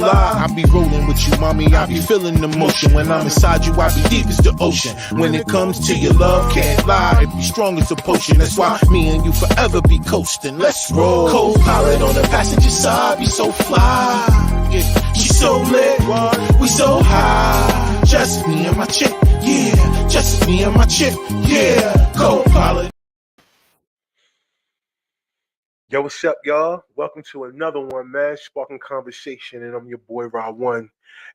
fly. I be rolling with you, mommy, I be feeling the motion. When I'm inside you, I be deep as the ocean. When it comes to your love, can't lie, it be strong as a potion. That's why me and you forever be coasting. Let's roll. Co-pilot on the passenger side, be so fly. Yeah, she so lit, we so high. Just me and my chick, yeah. Just me and my chick, yeah. Co-pilot. Yo, what's up, y'all? Welcome to another one, man. Sparking Conversation, and I'm your boy, Ra1.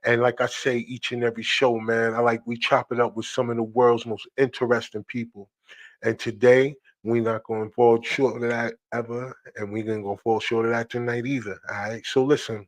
And like I say each and every show, man, we chop it up with some of the world's most interesting people. And today, we're not going to fall short of that ever, and we're going to go fall short of that tonight either, all right? So listen,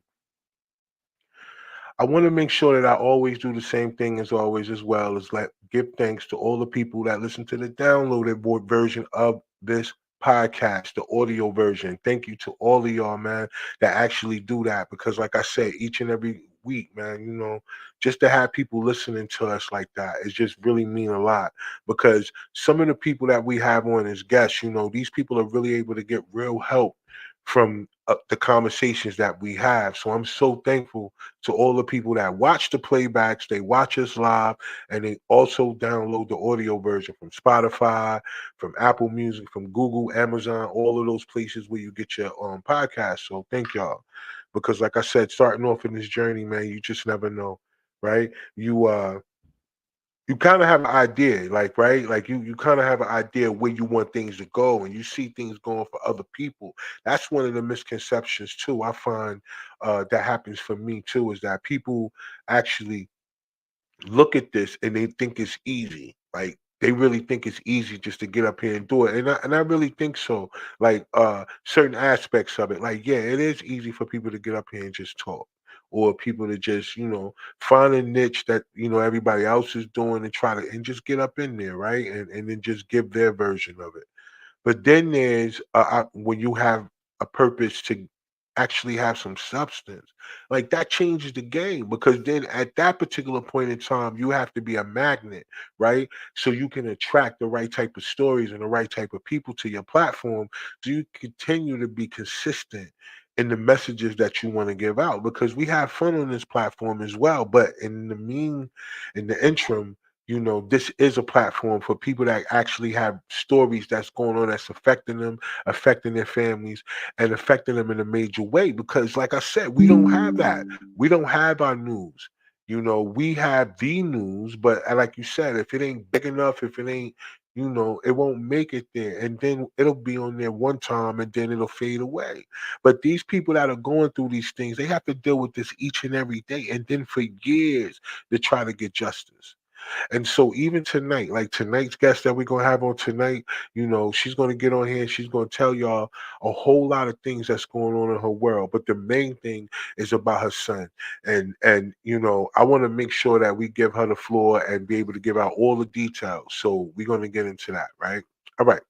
I want to make sure that I always do the same thing as always, as well as give thanks to all the people that listen to the downloaded version of this podcast, the audio version. Thank you to all of y'all, man, that actually do that, because like I said, each and every week, man, just to have people listening to us like that, it just really mean a lot, because some of the people that we have on as guests, these people are really able to get real help from the conversations that we have. So I'm so thankful to all the people that watch the playbacks, they watch us live, and they also download the audio version from Spotify, from Apple Music, from Google, Amazon, all of those places where you get your podcast. So thank y'all, because like I said, starting off in this journey, man, you just never know, right? You kind of have an idea, right? Like you kind of have an idea where you want things to go, and you see things going for other people. That's one of the misconceptions too. I find that happens for me too, is that people actually look at this and they think it's easy. Like they really think it's easy just to get up here and do it. And I really think so. Like certain aspects of it. Like, yeah, it is easy for people to get up here and just talk. Or people to just, find a niche that, everybody else is doing and try to and just get up in there, right? And then just give their version of it. But then there's when you have a purpose to actually have some substance, like that changes the game, because then at that particular point in time, you have to be a magnet, right? So you can attract the right type of stories and the right type of people to your platform. So you continue to be consistent in the messages that you want to give out, because we have fun on this platform as well. But in the interim, this is a platform for people that actually have stories that's going on, that's affecting them, affecting their families, and affecting them in a major way. Because, like I said, we don't have that. We don't have our news. We have the news, but like you said, if it ain't big enough, if it ain't, it won't make it there. And then it'll be on there one time and then it'll fade away. But these people that are going through these things, they have to deal with this each and every day, and then for years to try to get justice. And so even tonight, like tonight's guest that we're gonna have on tonight, she's gonna get on here and she's gonna tell y'all a whole lot of things that's going on in her world. But the main thing is about her son. And I want to make sure that we give her the floor and be able to give out all the details. So we're gonna get into that, right? All right.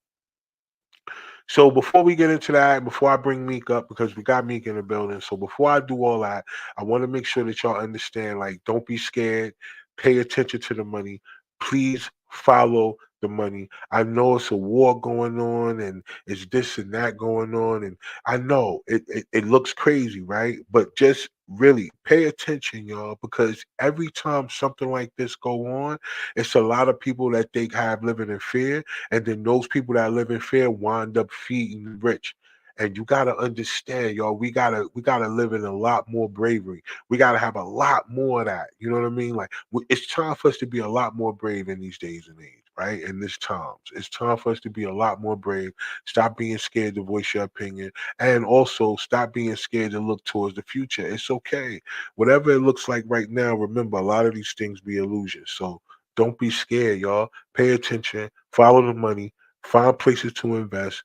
So before we get into that, before I bring Meek up, because we got Meek in the building. So before I do all that, I want to make sure that y'all understand, like, don't be scared. Pay attention to the money. Please follow the money. I know it's a war going on and it's this and that going on. And I know it looks crazy, right? But just really pay attention, y'all, because every time something like this go on, it's a lot of people that they have living in fear, and then those people that live in fear wind up feeding the rich. And you gotta understand, y'all, we gotta live in a lot more bravery. We gotta have a lot more of that. You know what I mean? Like it's time for us to be a lot more brave in these days and age, right? In this times, it's time for us to be a lot more brave. Stop being scared to voice your opinion, and also stop being scared to look towards the future. It's okay, whatever it looks like right now. Remember, a lot of these things be illusions. So don't be scared, y'all. Pay attention, follow the money, find places to invest,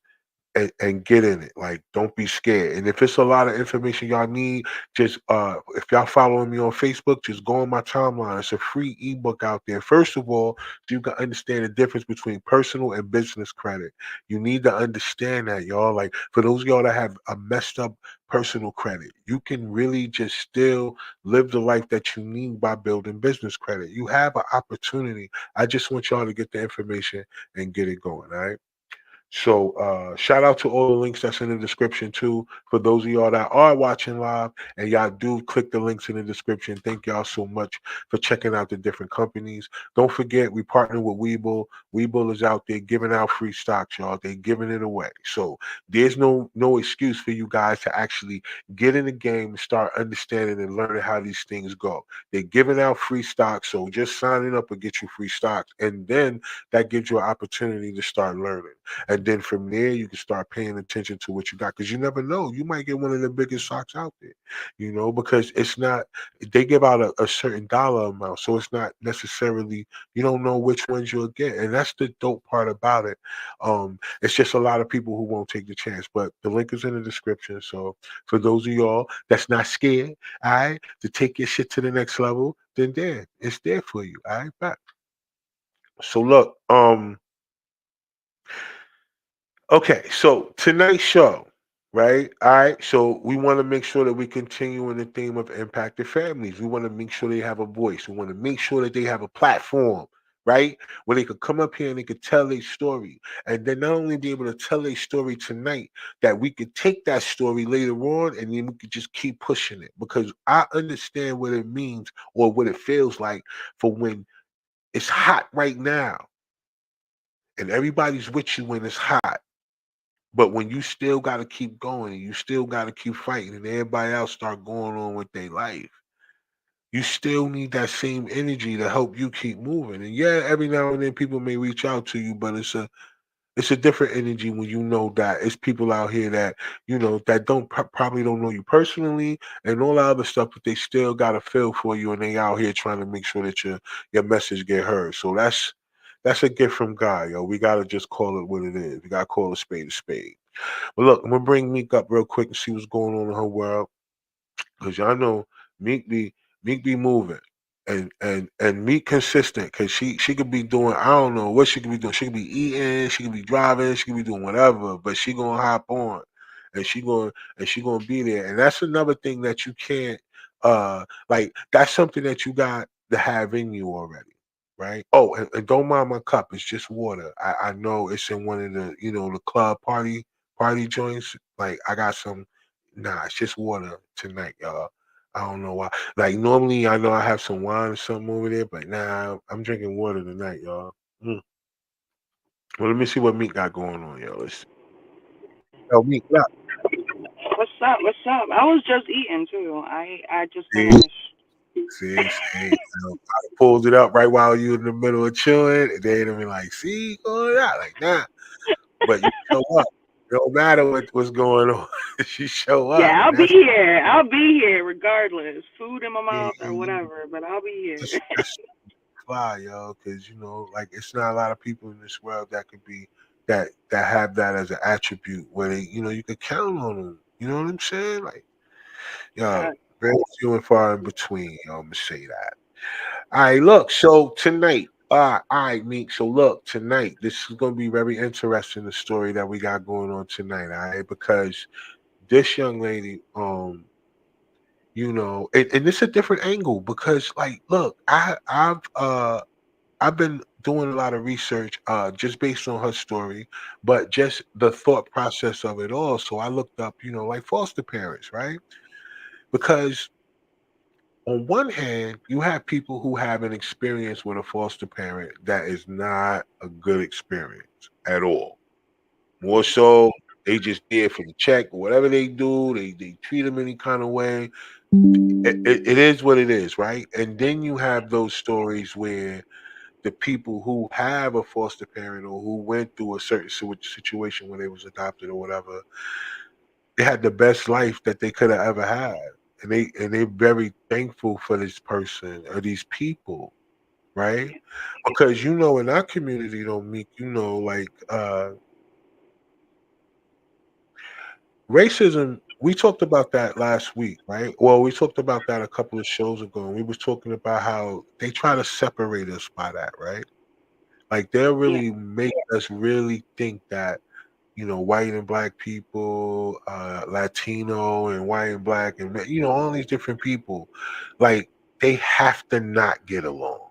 and get in it. Like, don't be scared. And if it's a lot of information y'all need, just if y'all following me on Facebook, just go on my timeline. It's a free ebook out there. First of all, so you can understand the difference between personal and business credit. You need to understand that, y'all. Like, for those of y'all that have a messed up personal credit, you can really just still live the life that you need by building business credit. You have an opportunity. I just want y'all to get the information and get it going. All right. So shout out to all the links that's in the description too. For those of y'all that are watching live and y'all do click the links in the description, thank y'all so much for checking out the different companies. Don't forget we partner with Webull. Webull is out there giving out free stocks, y'all. They're giving it away. So there's no excuse for you guys to actually get in the game and start understanding and learning how these things go. They're giving out free stocks, so just signing up will get you free stocks, and then that gives you an opportunity to start learning. And then from there, you can start paying attention to what you got because you never know. You might get one of the biggest stocks out there, because it's not, they give out a certain dollar amount. So it's not necessarily, you don't know which ones you'll get. And that's the dope part about it. It's just a lot of people who won't take the chance. But the link is in the description. So for those of y'all that's not scared, all right, to take your shit to the next level, then there, it's there for you. All right, back. So look, okay, so tonight's show, right? All right, so we want to make sure that we continue in the theme of impacted families. We want to make sure they have a voice. We want to make sure that they have a platform, right? Where they could come up here and they could tell their story. And then not only be able to tell their story tonight, that we could take that story later on and then we could just keep pushing it. Because I understand what it means or what it feels like for when it's hot right now and everybody's with you when it's hot. But when you still got to keep going and you still got to keep fighting and everybody else start going on with their life, you still need that same energy to help you keep moving. And yeah, every now and then people may reach out to you, but it's a different energy when you know that it's people out here that that don't probably don't know you personally and all that other stuff, but they still got a feel for you and they out here trying to make sure that your message get heard. So that's a gift from God, yo. We gotta just call it what it is. We gotta call a spade a spade. But look, I'm gonna bring Meek up real quick and see what's going on in her world, because y'all know Meek be moving and Meek consistent, because she could be doing, I don't know what she could be doing. She could be eating, she could be driving, she could be doing whatever, but she gonna hop on and she gonna be there. And that's another thing that you can't like that's something that you got to have in you already. Right. Oh, and don't mind my cup. It's just water. I know it's in one of the, the club party joints. Like I got some. Nah, it's just water tonight, y'all. I don't know why. Like normally, I know I have some wine or something over there, but nah, I'm drinking water tonight, y'all. Mm. Well, let me see what Meat got going on, yo. Let's see. Oh, Meat, what up? What's up? What's up? I was just eating too. I just See, finished. see. I pulled it up right while you in the middle of chewing, and they'd be like, "See, going out like nah." But you show up. It don't matter what's going on. You show up, Yeah, and I'll be here. I'll be here regardless. Food in my yeah, mouth or whatever, but I'll be here. that's fly, yo. Because like it's not a lot of people in this world that could be that have that as an attribute where they, you could count on them. You know what I'm saying? Like, yo, Facts. very few and far in between. I'm gonna say that. All right, look. So tonight, all right, Meek. So look, tonight, this is gonna be very interesting. The story that we got going on tonight, all right? Because this young lady, and it's a different angle because, like, look, I've been doing a lot of research, just based on her story, but just the thought process of it all. So I looked up, like foster parents, right? Because on one hand, you have people who have an experience with a foster parent that is not a good experience at all. More so, they just there for the check or whatever they do. They treat them any kind of way. It is what it is, right? And then you have those stories where the people who have a foster parent or who went through a certain situation when they was adopted or whatever, they had the best life that they could have ever had, and they're very thankful for this person or these people, right? Because in our community, don't meet like racism. We talked about that last week, right? Well, we talked about that a couple of shows ago, and we was talking about how they try to separate us by that, right? Like they'll Yeah. really make us really think that white and black people, Latino and white and black, and all these different people, like they have to not get along.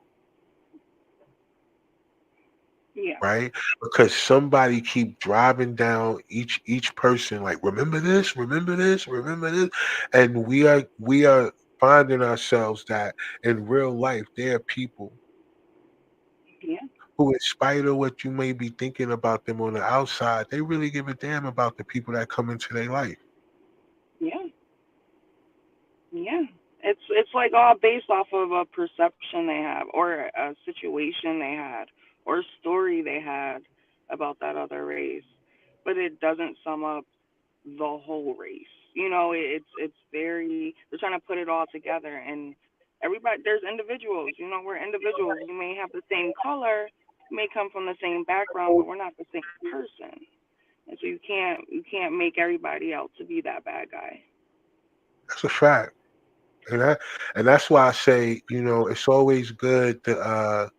Yeah. right? Because somebody keep driving down each person like, remember this, remember this, remember this, and we are finding ourselves that in real life there are people Yeah. who, in spite of what you may be thinking about them on the outside, they really give a damn about the people that come into their life. Yeah. Yeah. It's like all based off of a perception they have, or a situation they had, or a story they had about that other race, but it doesn't sum up the whole race. It's very, they're trying to put it all together, and everybody, there's individuals. We're individuals. We may have the same color, we may come from the same background, but we're not the same person. And so you can't make everybody out to be that bad guy. That's a fact. And that's why I say, it's always good to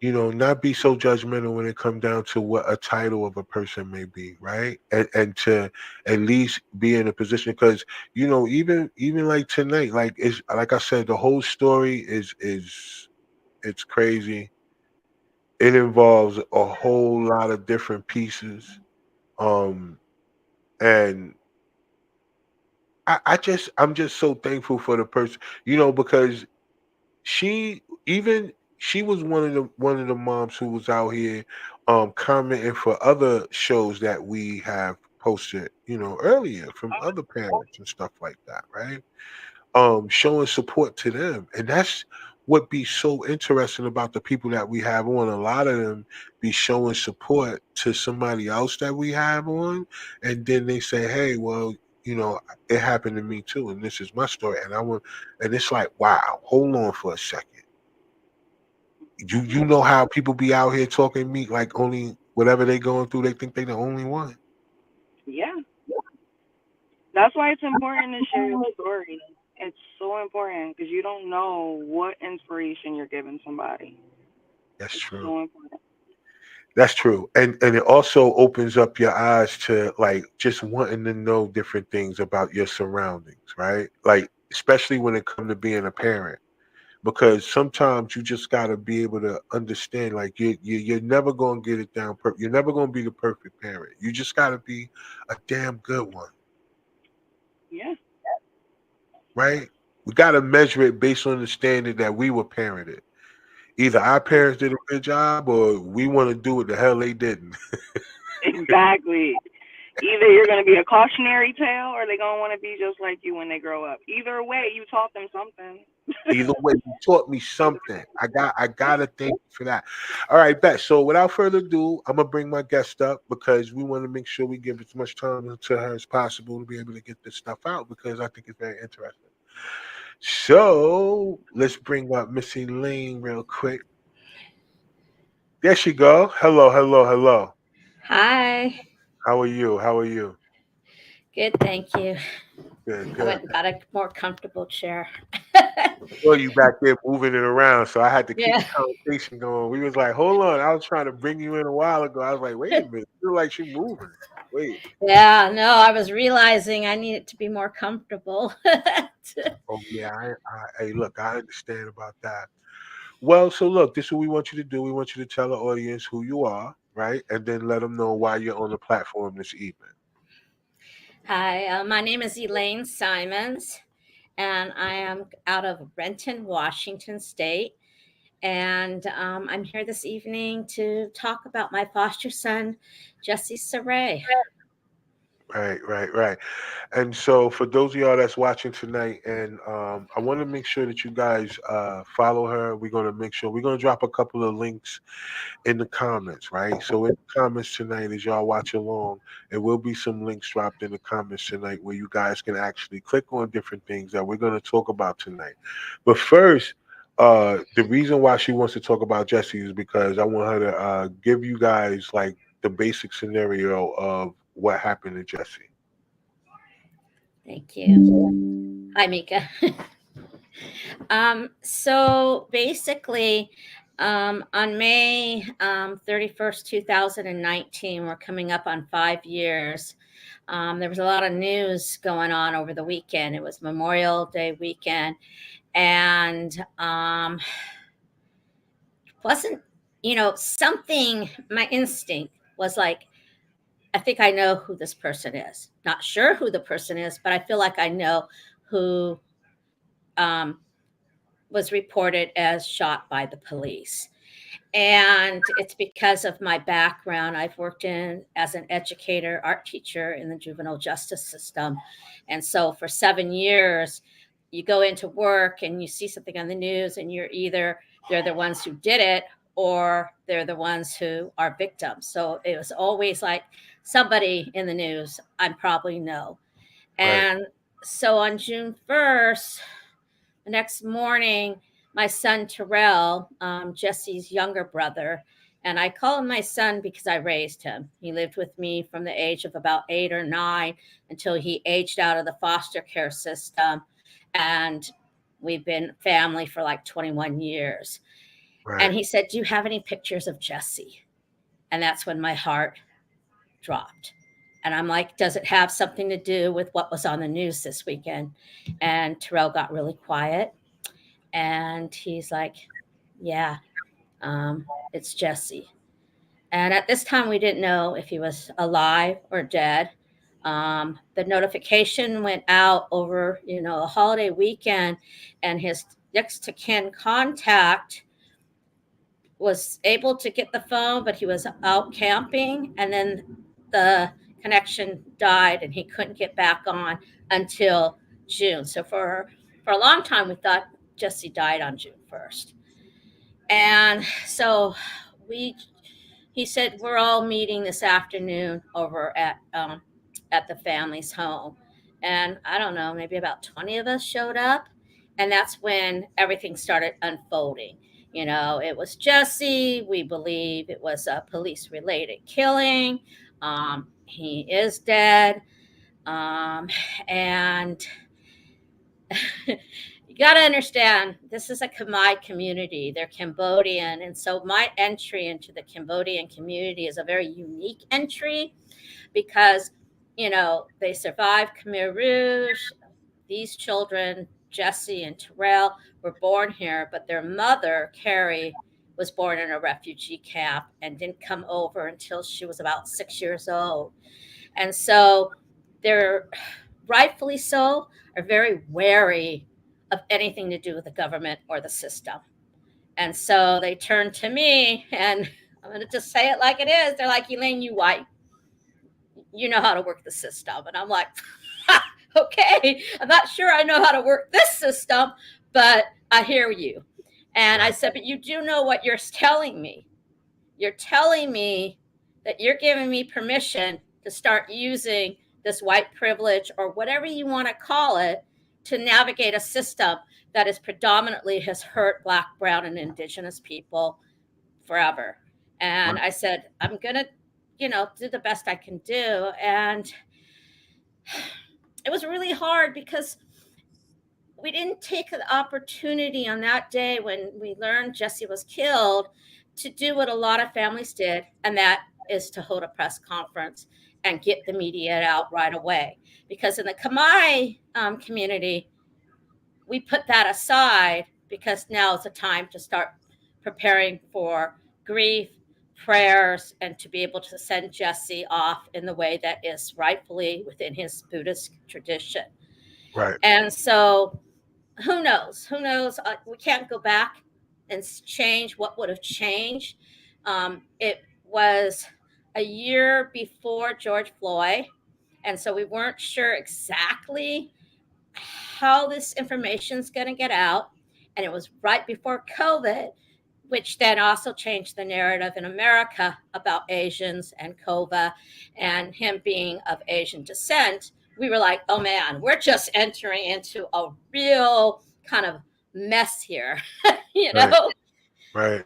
not be so judgmental when it comes down to what a title of a person may be, right? And to at least be in a position, because even like tonight, like it's like I said, the whole story is it's crazy. It involves a whole lot of different pieces. Um and I'm just so thankful for the person, because she even she was one of the moms who was out here commenting for other shows that we have posted, earlier, from other parents and stuff like that, right? Showing support to them. And that's what be so interesting about the people that we have on. A lot of them be showing support to somebody else that we have on, and then they say, hey, well, it happened to me too, and this is my story, and I want, and it's like, wow, hold on for a second. You know how people be out here talking meat like only whatever they going through, they think they the only one. Yeah. That's why it's important to share your story. It's so important because you don't know what inspiration you're giving somebody. That's It's true. so important. That's true. And it also opens up your eyes to like just wanting to know different things about your surroundings, right? Like especially when it comes to being a parent. Because sometimes you just gotta be able to understand, like you're never gonna get it down perfect. You're never gonna be the perfect parent. You just gotta be a damn good one, Yeah. right? We gotta measure it based on the standard that we were parented. Either our parents did a good job or we want to do what the hell they didn't. Exactly. Either you're going to be a cautionary tale or they're going to want to be just like you when they grow up. Either way, you taught them something. Either way, you taught me something. I Yeah. gotta thank you for that. All right, bet. So without further ado, I'm gonna bring my guest up because we want to make sure we give as much time to her as possible to be able to get this stuff out because I think it's very interesting. So let's bring up Missy Lane real quick. There she go. Hello, hello, hello. Hi. How are you? How are you? Good, thank you. Good, I good. went and got a more comfortable chair. Saw you back there moving it around, so I had to keep the Yeah. conversation going. We was like, hold on, I was trying to bring you in a while ago. I was like, wait a minute, feel like she moving. Wait. Yeah, no, I was realizing I needed to be more comfortable. Oh yeah, hey, look, I understand about that. Well, so look, this is what we want you to do. We want you to tell the audience who you are, right, and then let them know why you're on the platform this evening. Hi, my name is Elaine Simons, and I am out of Renton, Washington State. And I'm here this evening to talk about my foster son, Jesse Saray. Right, right, right. And so, for those of y'all that's watching tonight, and I want to make sure that you guys follow her. We're going to make sure we're going to drop a couple of links in the comments, right? So in the comments tonight, as y'all watch along, there will be some links dropped in the comments tonight where you guys can actually click on different things that we're going to talk about tonight. But first, the reason why she wants to talk about Jesse is because I want her to give you guys like the basic scenario of what happened to Jesse. Thank you. Hi, Mika. So basically, on May 31st, 2019, we're coming up on 5 years. There was a lot of news going on over the weekend. It was Memorial Day weekend, and wasn't something, my instinct was like, I think I know who this person is. Not sure who the person is, but I feel like I know who um, was reported as shot by the police. And it's because of my background. I've worked in as an educator, art teacher in the juvenile justice system. And so for 7 years, you go into work and you see something on the news, and they're the ones who did it, or they're the ones who are victims. So it was always like somebody in the news I probably know. Right. And so on June 1st, the next morning, my son Terrell, Jesse's younger brother, and I call him my son because I raised him. He lived with me from the age of about 8 or 9 until he aged out of the foster care system. And we've been family for like 21 years. And Right. he said, "Do you have any pictures of Jesse?" And that's when my heart dropped. And I'm like, "Does it have something to do with what was on the news this weekend?" And Terrell got really quiet, and he's like, "Yeah, it's Jesse." And at this time, we didn't know if he was alive or dead. The notification went out over, a holiday weekend, and his next to kin contact was able to get the phone, but he was out camping, and then the connection died, and he couldn't get back on until June. So for a long time, we thought Jesse died on June 1st. And so we he said, "We're all meeting this afternoon over at the family's home." And I don't know, maybe about 20 of us showed up. And that's when everything started unfolding. It was Jesse. We believe it was a police related killing. He is dead. And you got to understand, this is a Khmer community. They're Cambodian. And so my entry into the Cambodian community is a very unique entry because, they survived Khmer Rouge. These children, Jesse and Terrell, were born here, but their mother, Carrie, was born in a refugee camp and didn't come over until she was about 6 years old. And so they're rightfully so are very wary of anything to do with the government or the system. And so they turn to me, and I'm going to just say it like it is. They're like, "Elaine, you white, you know how to work the system." And I'm like, "Okay, I'm not sure I know how to work this system, but I hear you." And I Right. said, "But you do know what you're telling me. You're telling me that you're giving me permission to start using this white privilege, or whatever you want to call it, to navigate a system that is predominantly has hurt Black, Brown, and Indigenous people forever." And Right. I said, "I'm going to, do the best I can do." And it was really hard because we didn't take the opportunity on that day when we learned Jesse was killed to do what a lot of families did, and that is to hold a press conference and get the media out right away. Because in the Khmer community, we put that aside because now is the time to start preparing for grief, prayers, and to be able to send Jesse off in the way that is rightfully within his Buddhist tradition. Right. And so who knows? Who knows? We can't go back and change what would have changed. It was a year before George Floyd, and so we weren't sure exactly how this information is going to get out. And it was right before COVID, which then also changed the narrative in America about Asians and Kova and him being of Asian descent. We were like, "Oh man, we're just entering into a real kind of mess here," you Right. know? Right.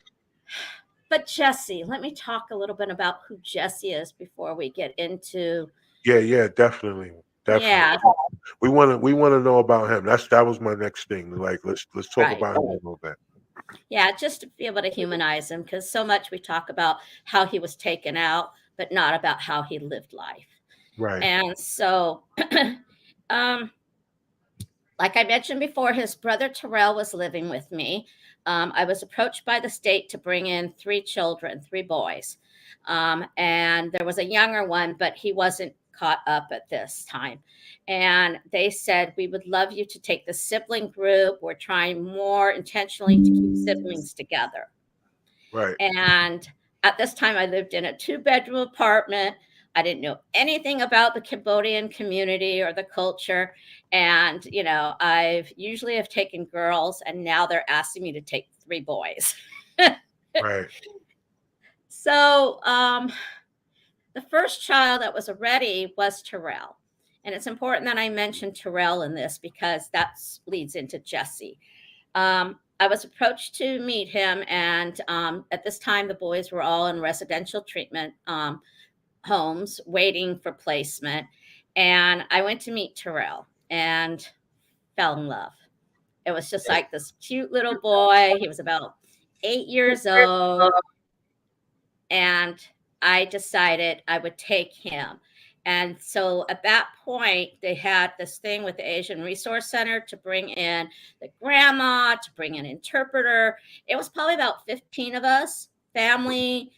But Jesse, let me talk a little bit about who Jesse is before we get into, Yeah. Yeah. Definitely. Definitely. yeah, We want to know about him. That was my next thing. Like, let's talk right. about him a little bit. Yeah, just to be able to humanize him, because so much we talk about how he was taken out, but not about how he lived life. Right. And so, um, like I mentioned before, his brother Terrell was living with me. I was approached by the state to bring in 3 children, 3 boys. And there was a younger one, but he wasn't caught up at this time. And they said, we would love you to take the sibling group. We're trying more intentionally to keep siblings together. Right. And at this time, I lived in a 2-bedroom apartment. I didn't know anything about the Cambodian community or the culture. And, I've usually have taken girls, and now they're asking me to take 3 boys. Right. So the first child that was ready was Terrell. And it's important that I mention Terrell in this because that leads into Jesse. I was approached to meet him, and at this time, the boys were all in residential treatment homes waiting for placement. And I went to meet Terrell and fell in love. It was just like this cute little boy. He was about 8 years old. And I decided I would take him. And so at that point, they had this thing with the Asian Resource Center to bring in the grandma, to bring an interpreter. It was probably about 15 of us, family,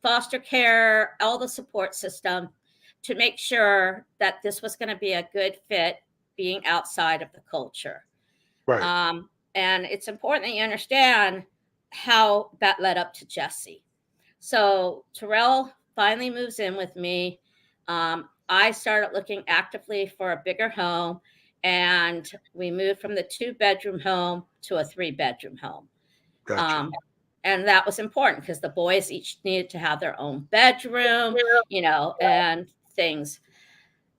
foster care, all the support system, to make sure that this was going to be a good fit being outside of the culture. Right. And it's important that you understand how that led up to Jesse. So Terrell finally moves in with me. I started looking actively for a bigger home, and we moved from the 2-bedroom home to a 3-bedroom home. Gotcha. And that was important because the boys each needed to have their own bedroom, and things.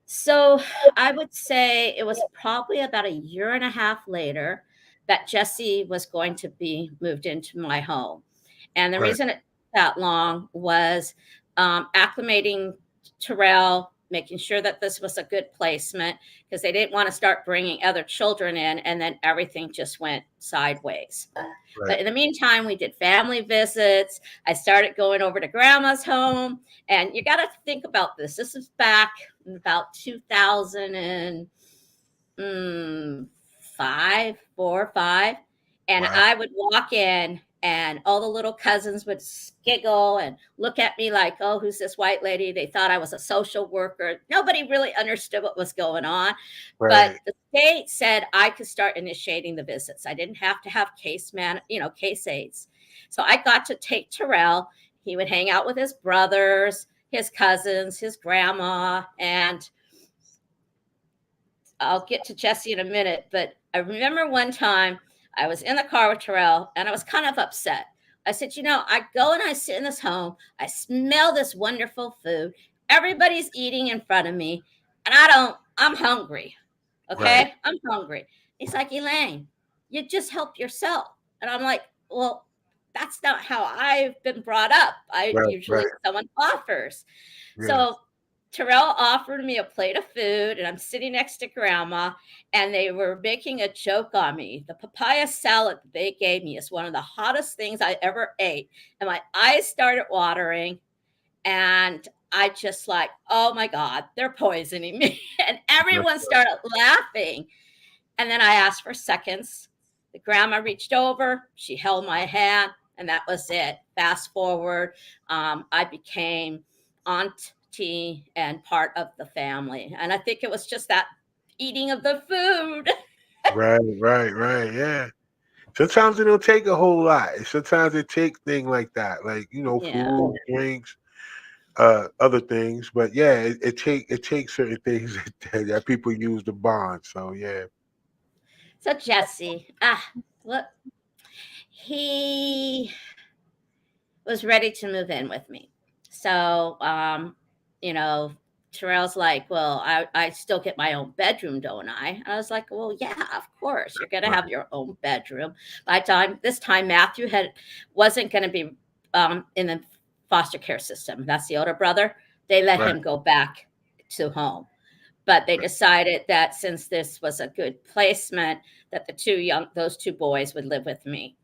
So I would say it was probably about a year and a half later that Jesse was going to be moved into my home. And the Right. reason it took that long was acclimating Terrell, making sure that this was a good placement because they didn't want to start bringing other children in, and then everything just went sideways. Right. But in the meantime, we did family visits. I started going over to grandma's home. And you got to think about this. This is back in about 2005, 4 or 5. And Wow. I would walk in, and all the little cousins would giggle and look at me like, oh, who's this white lady? They thought I was a social worker. Nobody really understood what was going on. But Right. the state said I could start initiating the visits. I didn't have to have case aides. So I got to take Terrell. He would hang out with his brothers, his cousins, his grandma, and I'll get to Jesse in a minute. But I remember one time I was in the car with Terrell, and I was kind of upset. I said, I go and I sit in this home. I smell this wonderful food. Everybody's eating in front of me, and I'm hungry. Okay. Right. I'm hungry. He's like, Elaine, you just help yourself. And I'm like, well, that's not how I've been brought up. Right. Usually Right. someone offers. Yeah. So Terrell offered me a plate of food, and I'm sitting next to grandma, and they were making a joke on me. The papaya salad that they gave me is one of the hottest things I ever ate. And my eyes started watering, and I just like, oh my God, they're poisoning me. And everyone started laughing. And then I asked for seconds. The grandma reached over, she held my hand, and that was it. Fast forward, I became auntie and part of the family. And I think it was just that eating of the food. Right. Right. Yeah. Sometimes it don't take a whole lot. Sometimes it takes things like that, like Yeah. food, drinks, other things. But yeah, it takes certain things that people use to bond. So yeah. So Jesse, look, he was ready to move in with me. So, Terrell's like, well, I still get my own bedroom, don't I? And I was like, well, yeah, of course. You're going to have your own bedroom. By this time, Matthew wasn't going to be in the foster care system. That's the older brother. They let him go back to home. But they decided that since this was a good placement, that those 2 boys would live with me.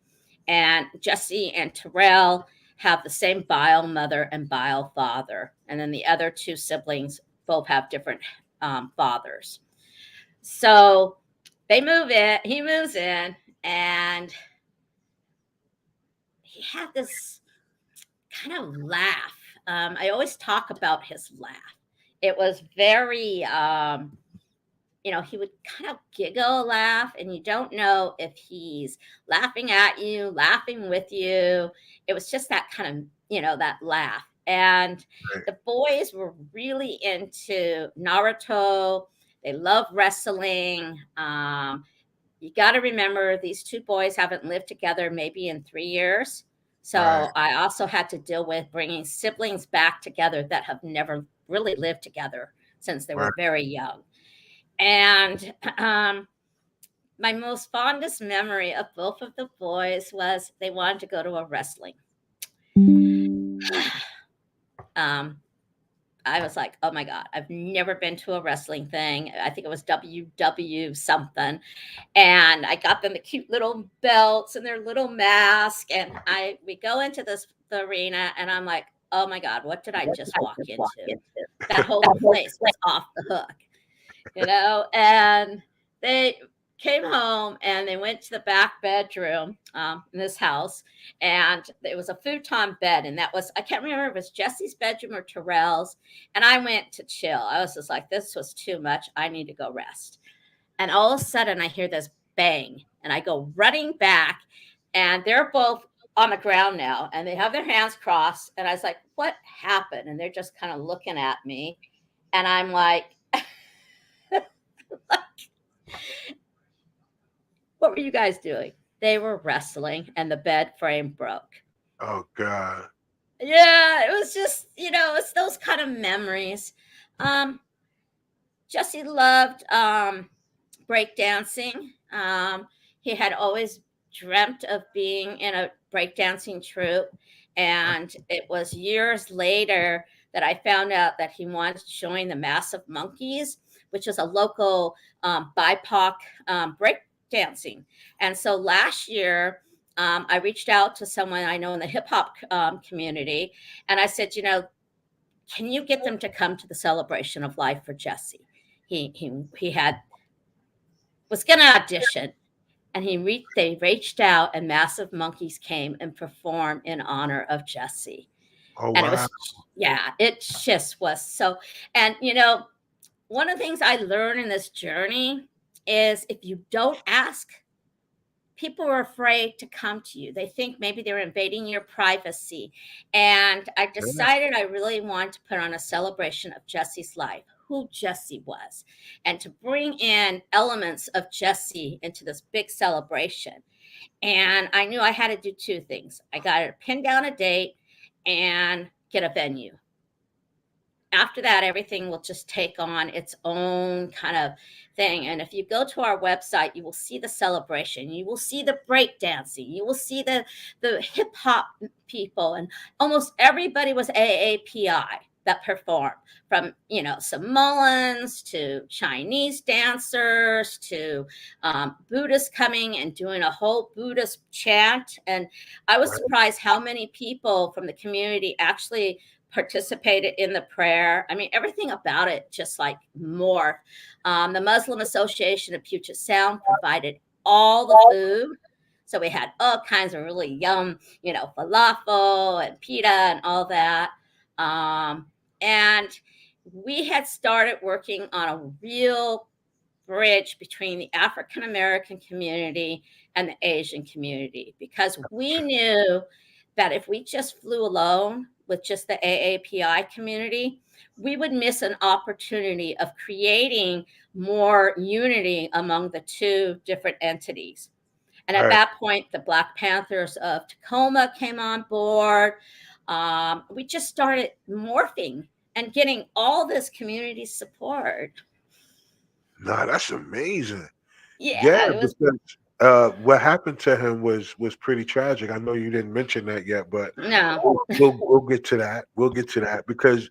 And Jesse and Terrell have the same bio mother and bio father. And then the other 2 siblings both have different fathers. So he moves in, and he had this kind of laugh. I always talk about his laugh. It was very, he would kind of giggle, laugh, and you don't know if he's laughing at you, laughing with you. It was just that kind of, that laugh. And Right. the boys were really into Naruto. They love wrestling. You got to remember these two boys haven't lived together maybe in 3 years. Right. So I also had to deal with bringing siblings back together that have never really lived together since they Right. were very young. And my most fondest memory of both of the boys was they wanted to go to a wrestling. I was like, oh my God, I've never been to a wrestling thing. I think it was WW something. And I got them the cute little belts and their little mask. And we go into the arena, and I'm like, oh my God, what did I just walk into? That whole place was off the hook, and they came home and they went to the back bedroom in this house, and it was a futon bed, and that was, I can't remember if it was Jesse's bedroom or Terrell's. And I went to chill. I was just like, this was too much, I need to go rest. And all of a sudden I hear this bang, and I go running back, and they're both on the ground now, and they have their hands crossed. And I was like, what happened? And they're just kind of looking at me, and I'm like, what were you guys doing? They were wrestling, and the bed frame broke. Oh God. Yeah, it was just, it's those kind of memories. Jesse loved breakdancing. He had always dreamt of being in a breakdancing troupe. And it was years later that I found out that he wanted to join the Massive Monkeys, which is a local BIPOC breakdancing. And so last year, I reached out to someone I know in the hip hop community, and I said, can you get them to come to the celebration of life for Jesse? He was going to audition, and they reached out, and Massive Monkeys came and performed in honor of Jesse. Oh And it wow. was, yeah, it just was so. And one of the things I learned in this journey is if you don't ask, people are afraid to come to you. They think maybe they're invading your privacy. And I decided I really wanted to put on a celebration of Jesse's life, who Jesse was, and to bring in elements of Jesse into this big celebration. And I knew I had to do two things. I got to pin down a date and get a venue. After that, everything will just take on its own kind of thing. And if you go to our website, you will see the celebration. You will see the breakdancing. You will see the hip hop people. And almost everybody was AAPI that performed, from, SIMMONS to Chinese dancers to Buddhists coming and doing a whole Buddhist chant. And I was surprised how many people from the community actually participated in the prayer. I mean, everything about it just like morphed. The Muslim Association of Puget Sound provided all the food. So we had all kinds of really yum, falafel and pita and all that. And we had started working on a real bridge between the African American community and the Asian community, because we knew that if we just flew alone with just the AAPI community, we would miss an opportunity of creating more unity among the two different entities. And at that point, the Black Panthers of Tacoma came on board. We just started morphing and getting all this community support. Nah, that's amazing. Yeah, Yeah, it was. because what happened to him was pretty tragic. I know you didn't mention that yet, but No. we'll get to that. We'll get to that because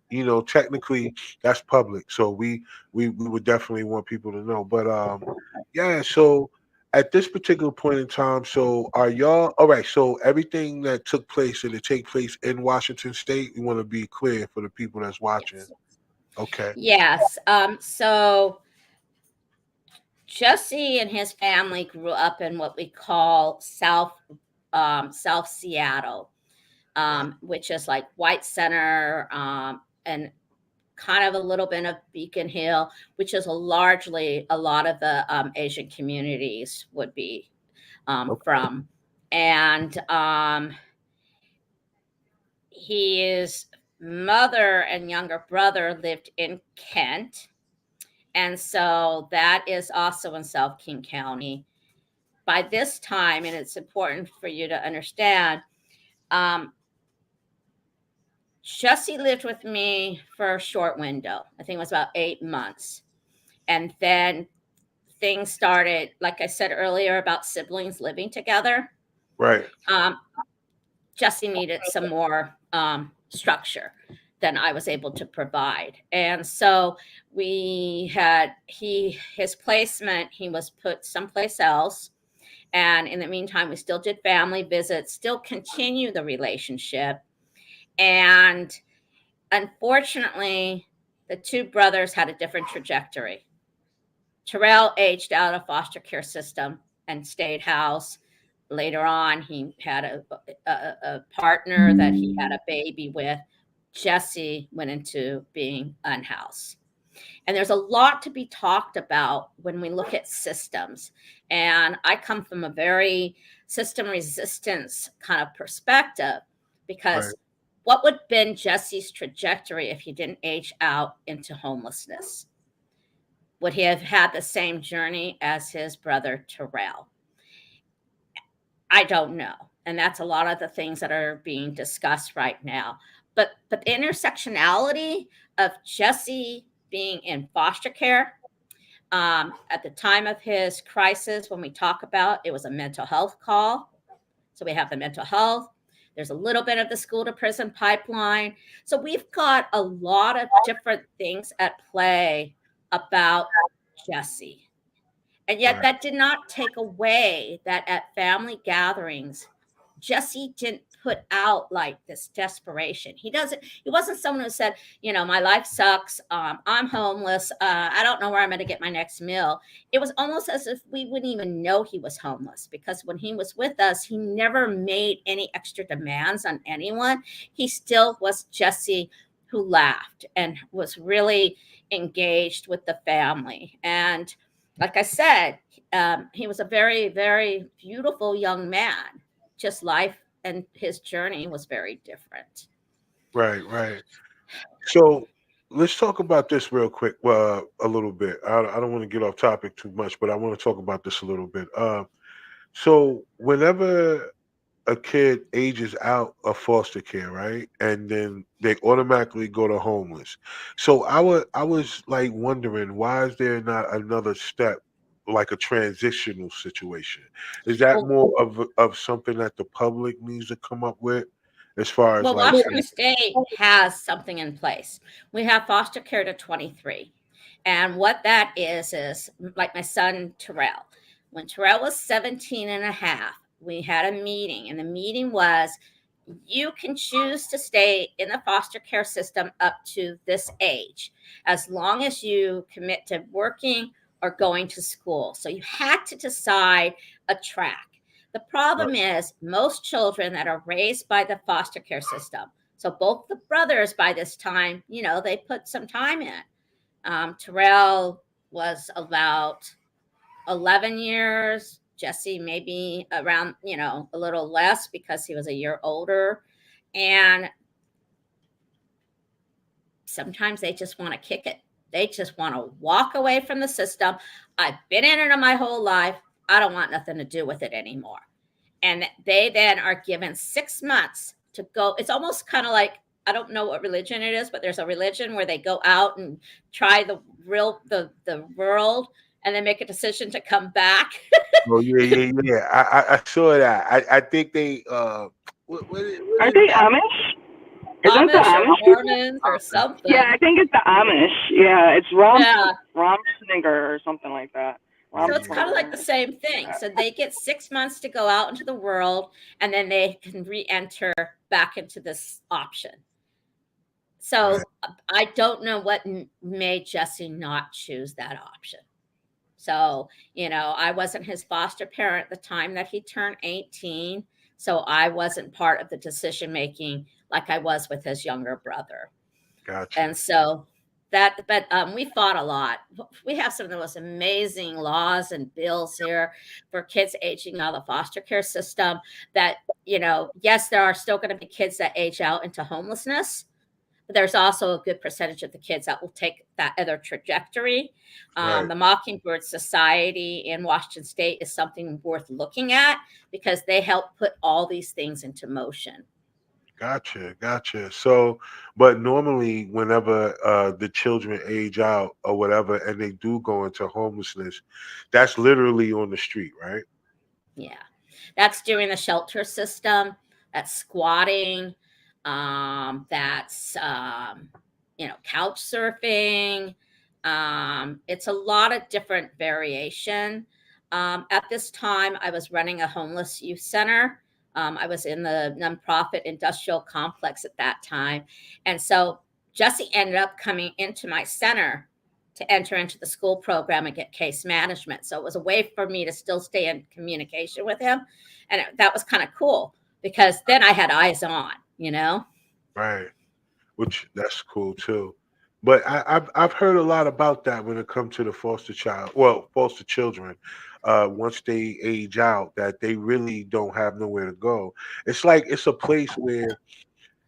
technically that's public, so we would definitely want people to know. But yeah. So at this particular point in time, so are y'all all right? So everything that took place, did it take place in Washington State? We want to be clear for the people that's watching. Yes. Okay. Yes. So Jesse and his family grew up in what we call South South Seattle, which is like White Center, and kind of a little bit of Beacon Hill, which is largely a lot of the Asian communities would be from. And his mother and younger brother lived in Kent. And so that is also in South King County. By this time, and it's important for you to understand, Jesse lived with me for a short window. I think it was about 8 months. And then things started, like I said earlier, about siblings living together. Right. Jesse needed some more structure than I was able to provide. And so his placement, he was put someplace else. And in the meantime, we still did family visits, still continue the relationship. And unfortunately, the two brothers had a different trajectory. Terrell aged out of foster care system and stayed house. Later on, he had a partner that he had a baby with. Jesse went into being unhoused. And there's a lot to be talked about when we look at systems. And I come from a very system resistance kind of perspective, because what would have been Jesse's trajectory if he didn't age out into homelessness? Would he have had the same journey as his brother Terrell? I don't know. And that's a lot of the things that are being discussed right now. But the intersectionality of Jesse being in foster care, at the time of his crisis, when we talk about it, was a mental health call. So we have the mental health. There's a little bit of the school to prison pipeline. So we've got a lot of different things at play about Jesse. And yet that did not take away that at family gatherings, Jesse didn't put out like this desperation. He wasn't someone who said, my life sucks. I'm homeless. I don't know where I'm going to get my next meal. It was almost as if we wouldn't even know he was homeless, because when he was with us, he never made any extra demands on anyone. He still was Jesse who laughed and was really engaged with the family. And like I said, he was a very, very beautiful young man. Just life and his journey was very different. Right. So let's talk about this real quick, a little bit. I don't want to get off topic too much, but I want to talk about this a little bit. So whenever a kid ages out of foster care, right, and then they automatically go to homeless. So I was like wondering, why is there not another step, like a transitional situation? Is that more of something that the public needs to come up with, as far as Well, like? Washington State has something in place. We have foster care to 23. And what that is like my son Terrell. When Terrell was 17 and a half, we had a meeting, and the meeting was, you can choose to stay in the foster care system up to this age, as long as you commit to working or going to school. So you had to decide a track. The problem is most children that are raised by the foster care system. So both the brothers by this time, they put some time in. Terrell was about 11 years. Jesse maybe around, a little less, because he was a year older. And sometimes they just want to kick it. They just want to walk away from the system. I've been in it my whole life. I don't want nothing to do with it anymore. And they then are given 6 months to go. It's almost kind of like, I don't know what religion it is, but there's a religion where they go out and try the world, and then make a decision to come back. Oh yeah. I saw that. I think they what Aren't is they that? Amish? Isn't the Amish or Amish people? Mormons or something. Yeah, I think it's the Amish. Yeah, it's Romsniger or something like that. So it's kind of like the same thing. So they get 6 months to go out into the world, and then they can re-enter back into this option. So I don't know what made Jesse not choose that option. So, I wasn't his foster parent at the time that he turned 18. So I wasn't part of the decision making like I was with his younger brother. Gotcha. And so but we fought a lot. We have some of the most amazing laws and bills here for kids aging out of the foster care system that, yes, there are still going to be kids that age out into homelessness, but there's also a good percentage of the kids that will take that other trajectory. Right. The Mockingbird Society in Washington State is something worth looking at because they help put all these things into motion. Gotcha, gotcha. So, but normally, whenever the children age out or whatever, and they do go into homelessness, that's literally on the street, right? Yeah. That's doing the shelter system, that's squatting, that's couch surfing. It's a lot of different variation. At this time, I was running a homeless youth center. I was in the nonprofit industrial complex at that time. And so Jesse ended up coming into my center to enter into the school program and get case management. So it was a way for me to still stay in communication with him. And that was kind of cool because then I had eyes on. Right. Which that's cool too. But I've heard a lot about that when it comes to the foster children. Once they age out, that they really don't have nowhere to go. It's like it's a place where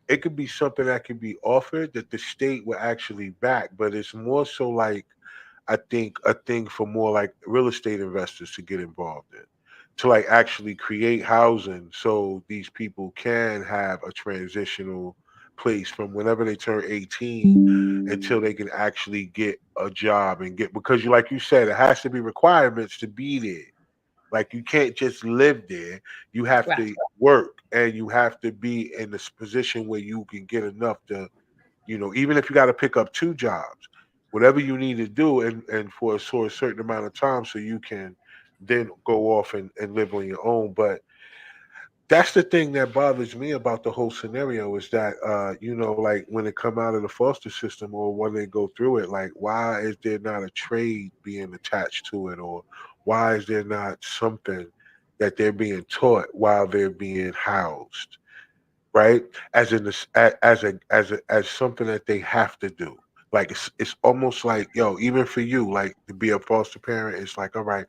it could be something that could be offered that the state will actually back, but it's more so like I think a thing for more like real estate investors to get involved in, to like actually create housing so these people can have a transitional place from whenever they turn 18 until they can actually get a job and get, because you, like you said, it has to be requirements to be there. Like you can't just live there. You have Right. to work and you have to be in this position where you can get enough to, even if you got to pick up two jobs, whatever you need to do, and for a certain amount of time, so you can then go off and live on your own. But that's the thing that bothers me about the whole scenario is that like when they come out of the foster system or when they go through it, like why is there not a trade being attached to it, or why is there not something that they're being taught while they're being housed, right? As in this, as something that they have to do. Like it's almost like, yo, even for you, like to be a foster parent, it's like, all right,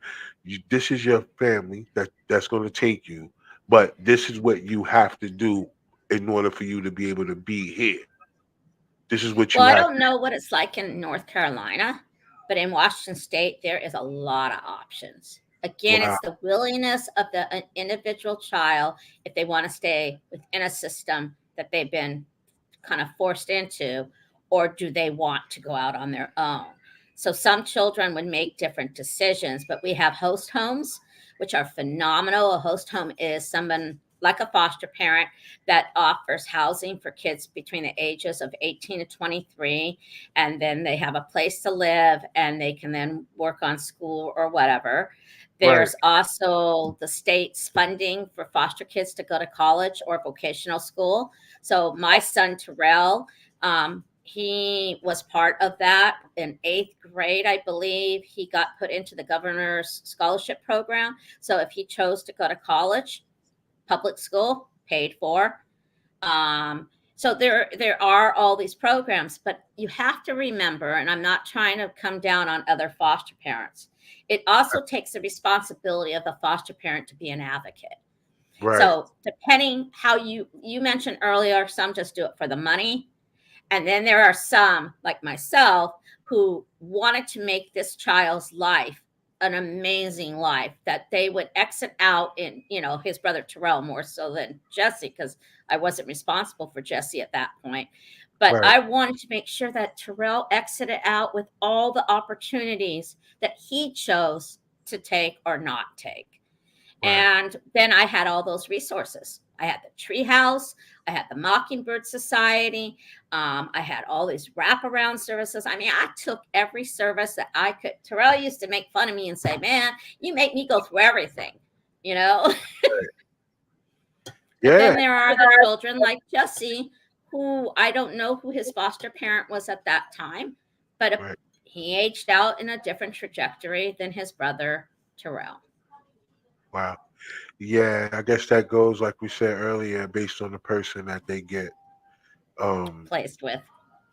this is your family that's going to take you, but this is what you have to do in order for you to be able to be here. This is what Well, you I have don't to. know what it's like in North Carolina, but in Washington State, there is a lot of options. Again, Wow, it's the willingness of the individual child if they want to stay within a system that they've been kind of forced into, or do they want to go out on their own? So some children would make different decisions, but we have host homes, which are phenomenal. A host home is someone like a foster parent that offers housing for kids between the ages of 18 to 23. And then they have a place to live and they can then work on school or whatever. right, There's also the state's funding for foster kids to go to college or vocational school. So my son Terrell, he was part of that in 8th grade, I believe. He got put into the governor's scholarship program. So if he chose to go to college, public school, paid for. So there are all these programs, but you have to remember, and I'm not trying to come down on other foster parents. It also takes the responsibility of the foster parent to be an advocate. right, So depending how you mentioned earlier, some just do it for the money. And then there are some, like myself, who wanted to make this child's life an amazing life, that they would exit out in, his brother Terrell more so than Jesse, because I wasn't responsible for Jesse at that point. But right, I wanted to make sure that Terrell exited out with all the opportunities that he chose to take or not take. right, And then I had all those resources. I had the treehouse, I had the Mockingbird Society, I had all these wraparound services. I mean, I took every service that I could. Terrell used to make fun of me and say, "Man, you make me go through everything," you know. right. But Yeah, then there are the children like Jesse, who I don't know who his foster parent was at that time, but right. he aged out in a different trajectory than his brother Terrell. Wow. Yeah, I guess that goes like we said earlier, based on the person that they get. Um, placed with.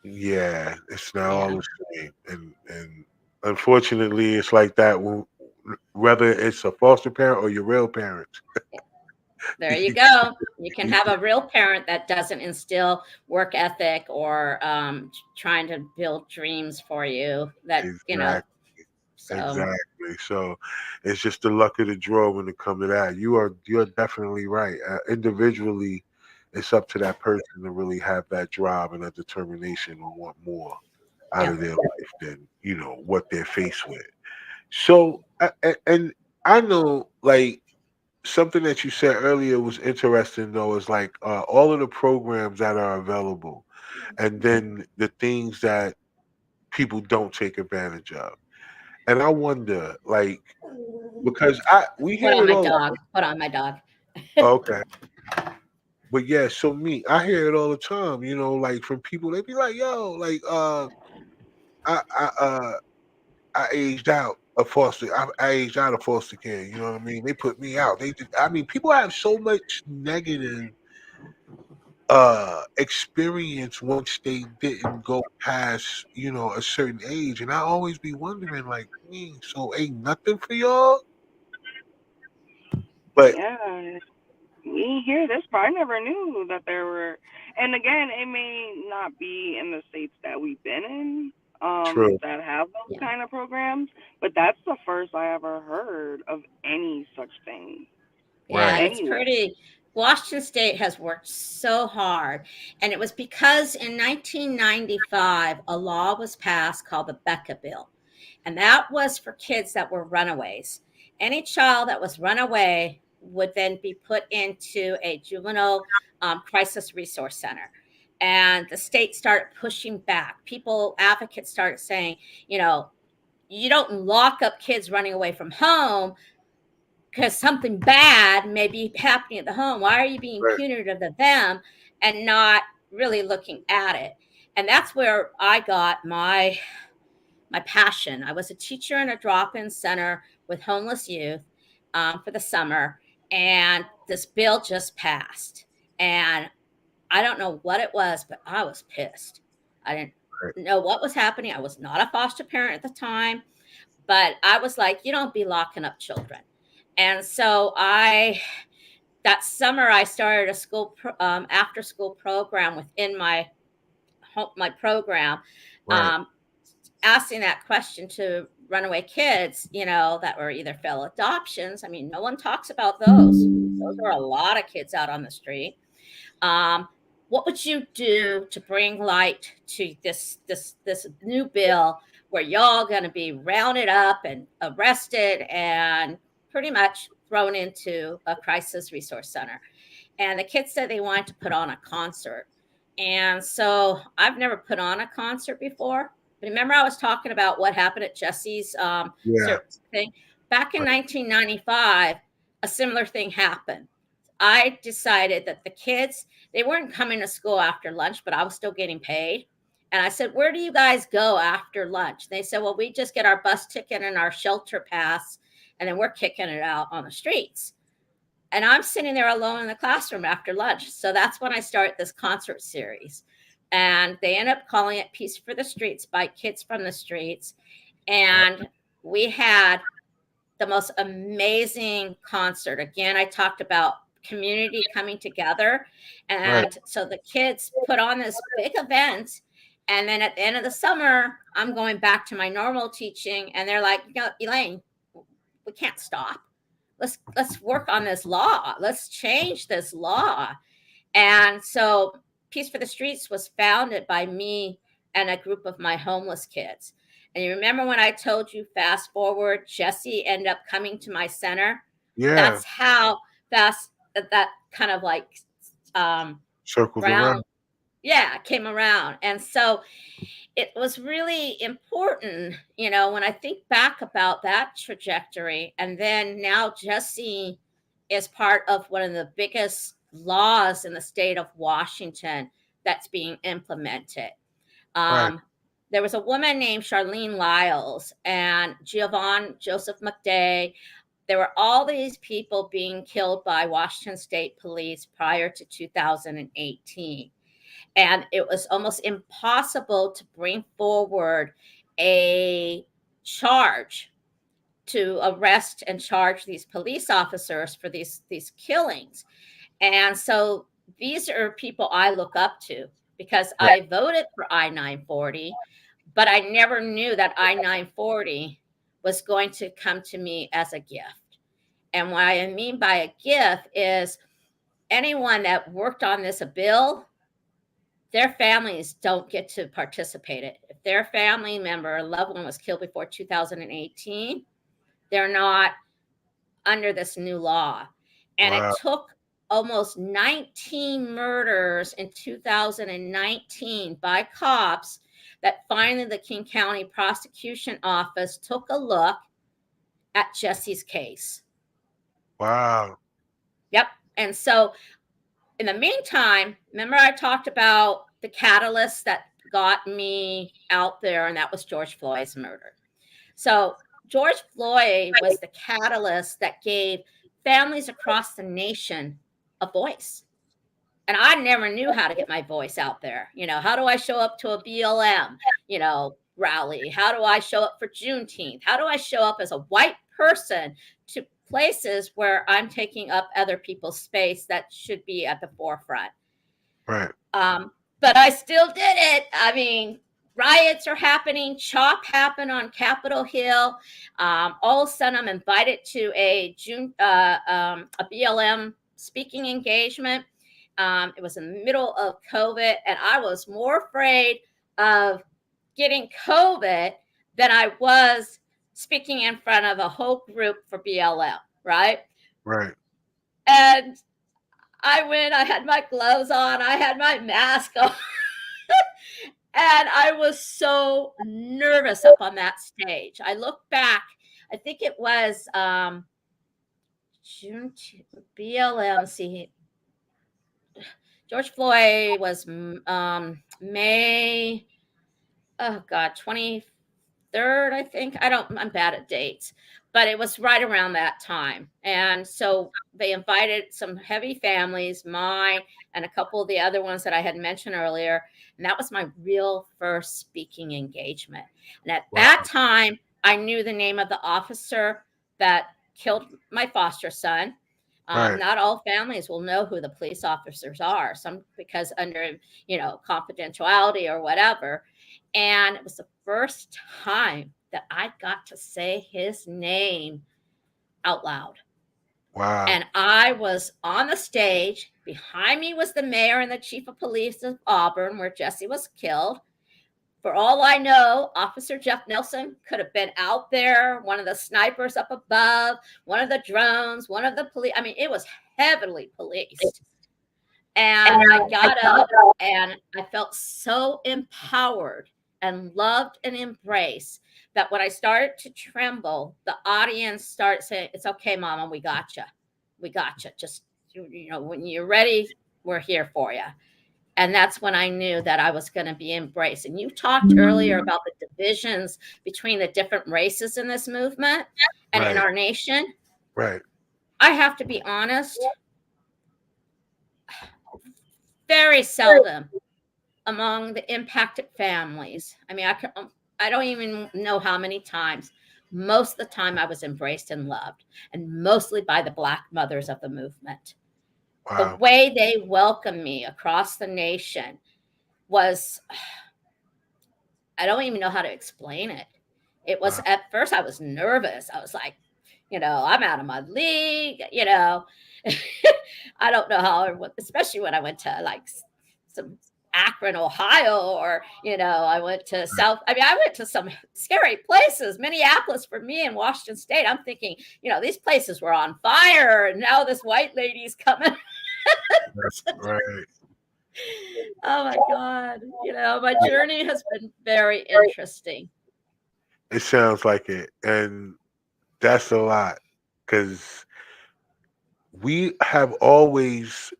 yeah, it's not all Yeah, the same, and unfortunately, it's like that. Whether it's a foster parent or your real parents. there you go. You can have a real parent that doesn't instill work ethic or trying to build dreams for you. Exactly. So Exactly. So it's just the luck of the draw when it comes to that. You're definitely right. Individually, it's up to that person to really have that drive and that determination to want more out yeah, of their life than what they're faced with. So and I know like something that you said earlier was interesting though is like all of the programs that are available and then the things that people don't take advantage of. And I wonder, like, because we put hear on it my all. dog. Put on my dog. Okay, but yeah, so me, I hear it all the time. Like from people, they be like, "Yo, like, I, I, uh, I aged out of foster. I aged out of foster care. You know what I mean? They put me out. They did. I mean, people have so much negative experience once they didn't go past a certain age, and I always be wondering, like, so ain't nothing for y'all, but Yeah, we hear this, but I never knew that there were. And again, it may not be in the states that we've been in, true. that have those Yeah. kind of programs, but that's the first I ever heard of any such thing Yeah, Right. it's anywhere. pretty. Washington State has worked so hard. And it was because in 1995, a law was passed called the Becca Bill. And that was for kids that were runaways. Any child that was runaway would then be put into a juvenile crisis resource center. And the state started pushing back. People, advocates started saying, you know, you don't lock up kids running away from home because something bad may be happening at the home. Why are you being Right. punitive of them and not really looking at it? And that's where I got my passion. I was a teacher in a drop-in center with homeless youth for the summer, and this bill just passed. And I don't know what it was, but I was pissed. I didn't Right. know what was happening. I was not a foster parent at the time, but I was like, you don't be locking up children. And so that summer, I started a after school program within my program, Right. um, asking that question to runaway kids, that were either failed adoptions. I mean, no one talks about those. Those are a lot of kids out on the street. Um, what would you do to bring light to this new bill where y'all going to be rounded up and arrested and pretty much thrown into a crisis resource center? And the kids said they wanted to put on a concert. And so I've never put on a concert before. But remember, I was talking about what happened at Jesse's Yeah. thing back in Right. 1995. A similar thing happened. I decided that the kids, they weren't coming to school after lunch, but I was still getting paid. And I said, where do you guys go after lunch? They said, well, we just get our bus ticket and our shelter pass, and then we're kicking it out on the streets. And I'm sitting there alone in the classroom after lunch. So that's when I started this concert series. And they end up calling it Peace for the Streets by Kids from the Streets. And we had the most amazing concert. Again, I talked about community coming together. Right. And so the kids put on this big event. And then at the end of the summer, I'm going back to my normal teaching. And they're like, Elaine, we can't stop. Let's work on this law. Let's change this law. And so Peace for the Streets was founded by me and a group of my homeless kids. And you remember when I told you, fast forward, Jesse ended up coming to my center? Yeah. That's how fast that kind of like Circles round, around. yeah, came around. And so it was really important, when I think back about that trajectory. And then now Jesse is part of one of the biggest laws in the state of Washington that's being implemented. Right. Um, there was a woman named Charlene Lyles and Giovanni Joseph McDay. there were all these people being killed by Washington State police prior to 2018. And it was almost impossible to bring forward a charge to arrest and charge these police officers for these killings. And so these are people I look up to because I voted for I-940, but I never knew that I-940 was going to come to me as a gift. And what I mean by a gift is anyone that worked on this bill, their families don't get to participate in it. If their family member or loved one was killed before 2018, they're not under this new law. And it Wow. took almost 19 murders in 2019 by cops that finally the King County Prosecution Office took a look at Jesse's case. Wow. Yep. And so in the meantime, remember I talked about the catalyst that got me out there, and that was George Floyd's murder. So George Floyd was the catalyst that gave families across the nation a voice. And I never knew how to get my voice out there. How do I show up to a BLM, rally? How do I show up for Juneteenth? How do I show up as a white person to places where I'm taking up other people's space that should be at the forefront? Right. But I still did it. I mean, riots are happening. CHOP happened on Capitol Hill. All of a sudden, I'm invited to a BLM speaking engagement. It was in the middle of COVID, and I was more afraid of getting COVID than I was speaking in front of a whole group for BLM, right? Right. And I went, I had my gloves on, I had my mask on. And I was so nervous up on that stage. I look back, I think it was June, BLM, see, George Floyd was May, 23rd, I think. I'm bad at dates, but it was right around that time. And so they invited some heavy families, mine and a couple of the other ones that I had mentioned earlier. And that was my real first speaking engagement. And at that time, I knew the name of the officer that killed my foster son. Not all families will know who the police officers are, some because under, confidentiality or whatever. And it was the first time that I got to say his name out loud. Wow. And I was on the stage. Behind me was the mayor and the chief of police of Auburn, where Jesse was killed. For all I know, Officer Jeff Nelson could have been out there, one of the snipers up above, one of the drones, one of the police. I mean, it was heavily policed. And I got up and I felt so empowered and loved and embraced that when I started to tremble, the audience started saying, "It's okay, Mama, we got you. We got you. Just, when you're ready, we're here for you." And that's when I knew that I was going to be embraced. And you talked earlier about the divisions between the different races in this movement and in our nation. Right. I have to be honest, very seldom among the impacted families. I mean, I don't even know how many times. Most of the time I was embraced and loved, and mostly by the Black mothers of the movement. Wow. The way they welcomed me across the nation was, I don't even know how to explain it. It was, at first I was nervous. I was like, I'm out of my league, I don't know how, especially when I went to like some Akron, Ohio, or, I went to I went to some scary places, Minneapolis for me, and Washington State. I'm thinking, these places were on fire, and now this white lady's coming. Right. Oh my God. My journey has been very interesting. It sounds like it. And that's a lot, because we have always,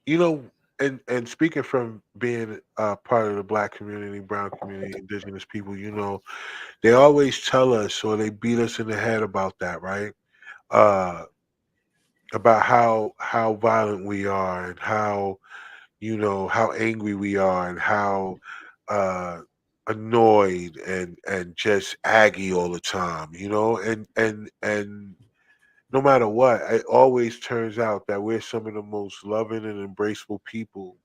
and speaking from being part of the Black community, brown community, indigenous people, they always tell us, or they beat us in the head about that, right? uh about how violent we are and how how angry we are and how uh annoyed and just aggy all the time, and no matter what, it always turns out that we're some of the most loving and embraceful people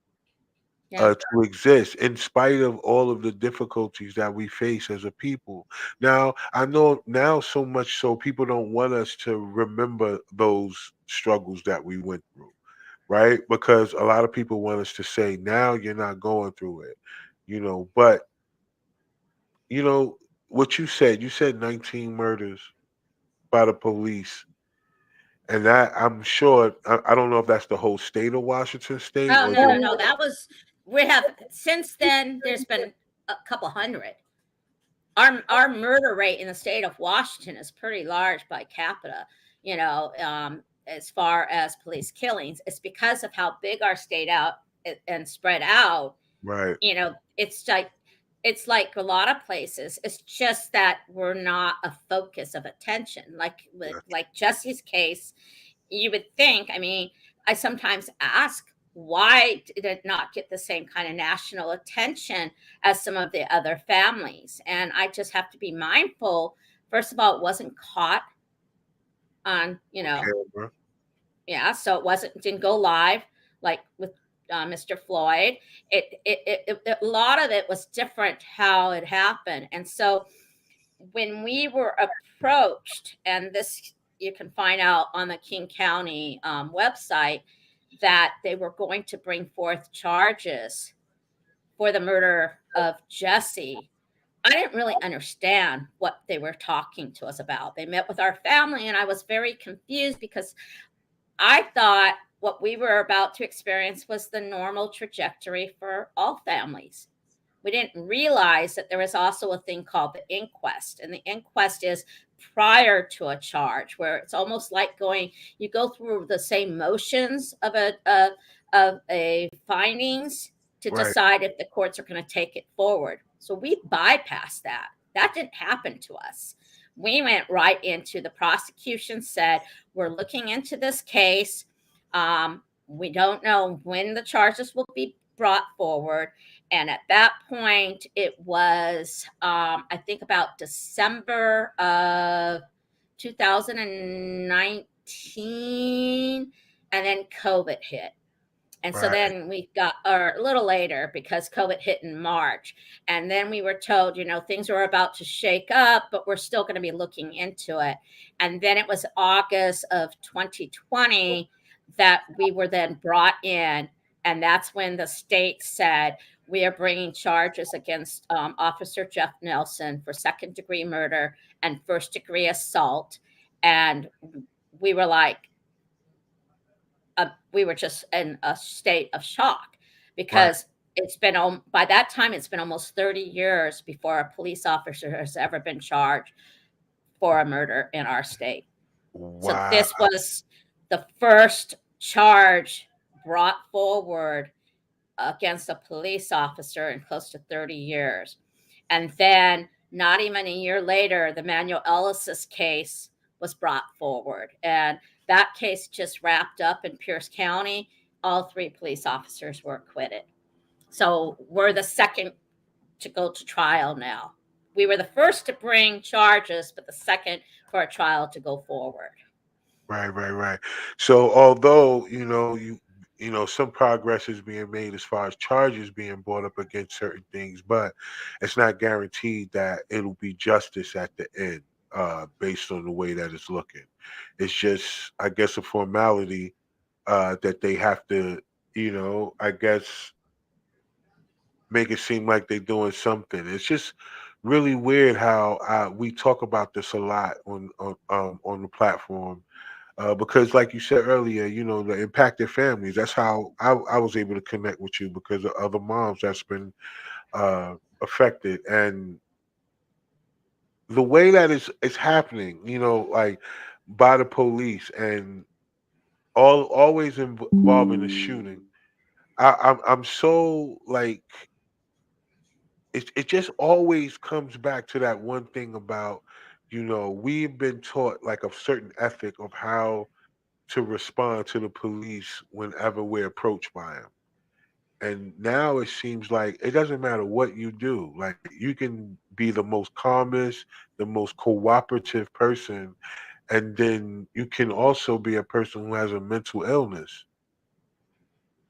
Yeah. to exist in spite of all of the difficulties that we face as a people. Now, I know now so much so people don't want us to remember those struggles that we went through, right? Because a lot of people want us to say, now you're not going through it, but, you know, what you said 19 murders by the police. And that I'm sure, I don't know if that's the whole state of Washington State Oh, or no, just no, no. That was, we have, since then, there's been a couple hundred. Our murder rate in the state of Washington is pretty large by capita, as far as police killings. It's because of how big our state out and spread out. right. It's like a lot of places. It's just that we're not a focus of attention. Yeah. Like Jesse's case, you would think. I mean, I sometimes ask, why did it not get the same kind of national attention as some of the other families? And I just have to be mindful. First of all, it wasn't caught on, Camera. yeah, so didn't go live like with Mr. Floyd. A lot of it was different how it happened, and so when we were approached, and this you can find out on the King County website, that they were going to bring forth charges for the murder of Jesse. I didn't really understand what they were talking to us about. They met with our family, and I was very confused because I thought what we were about to experience was the normal trajectory for all families. We didn't realize that there was also a thing called the inquest. And the inquest is prior to a charge, where it's almost like you go through the same motions of a findings to Right. decide if the courts are going to take it forward. So we bypassed that. That didn't happen to us. We went right into the prosecution said, we're looking into this case. We don't know when the charges will be brought forward. And at that point, it was, I think, about December of 2019. And then COVID hit. And so Right. then we got, or a little later, because COVID hit in March. And then we were told, things were about to shake up, but we're still going to be looking into it. And then it was August of 2020 that we were then brought in. And that's when the state said, we are bringing charges against Officer Jeff Nelson for second-degree murder and first-degree assault. And we were like, we were just in a state of shock Right. because by that time it's been almost 30 years before a police officer has ever been charged for a murder in our state. So Wow. this was the first charge brought forward against a police officer in close to 30 years. And then not even a year later, the Manuel Ellis's case was brought forward. And that case just wrapped up in Pierce County. All three police officers were acquitted. So we're the second to go to trial now. We were the first to bring charges, but the second for a trial to go forward. Right, right, right. So although, some progress is being made as far as charges being brought up against certain things, but it's not guaranteed that it'll be justice at the end, based on the way that it's looking. It's just, I guess, a formality that they have to, I guess, make it seem like they're doing something. It's just really weird how we talk about this a lot on the platform, because like you said earlier, the impacted families. That's how I was able to connect with you because of other moms that's been affected, and the way that it's happening, like by the police and always involving the shooting. I'm so like it just always comes back to that one thing about, we've been taught like a certain ethic of how to respond to the police whenever we're approached by them. And now it seems like it doesn't matter what you do. Like you can be the most calmest, the most cooperative person, and then you can also be a person who has a mental illness,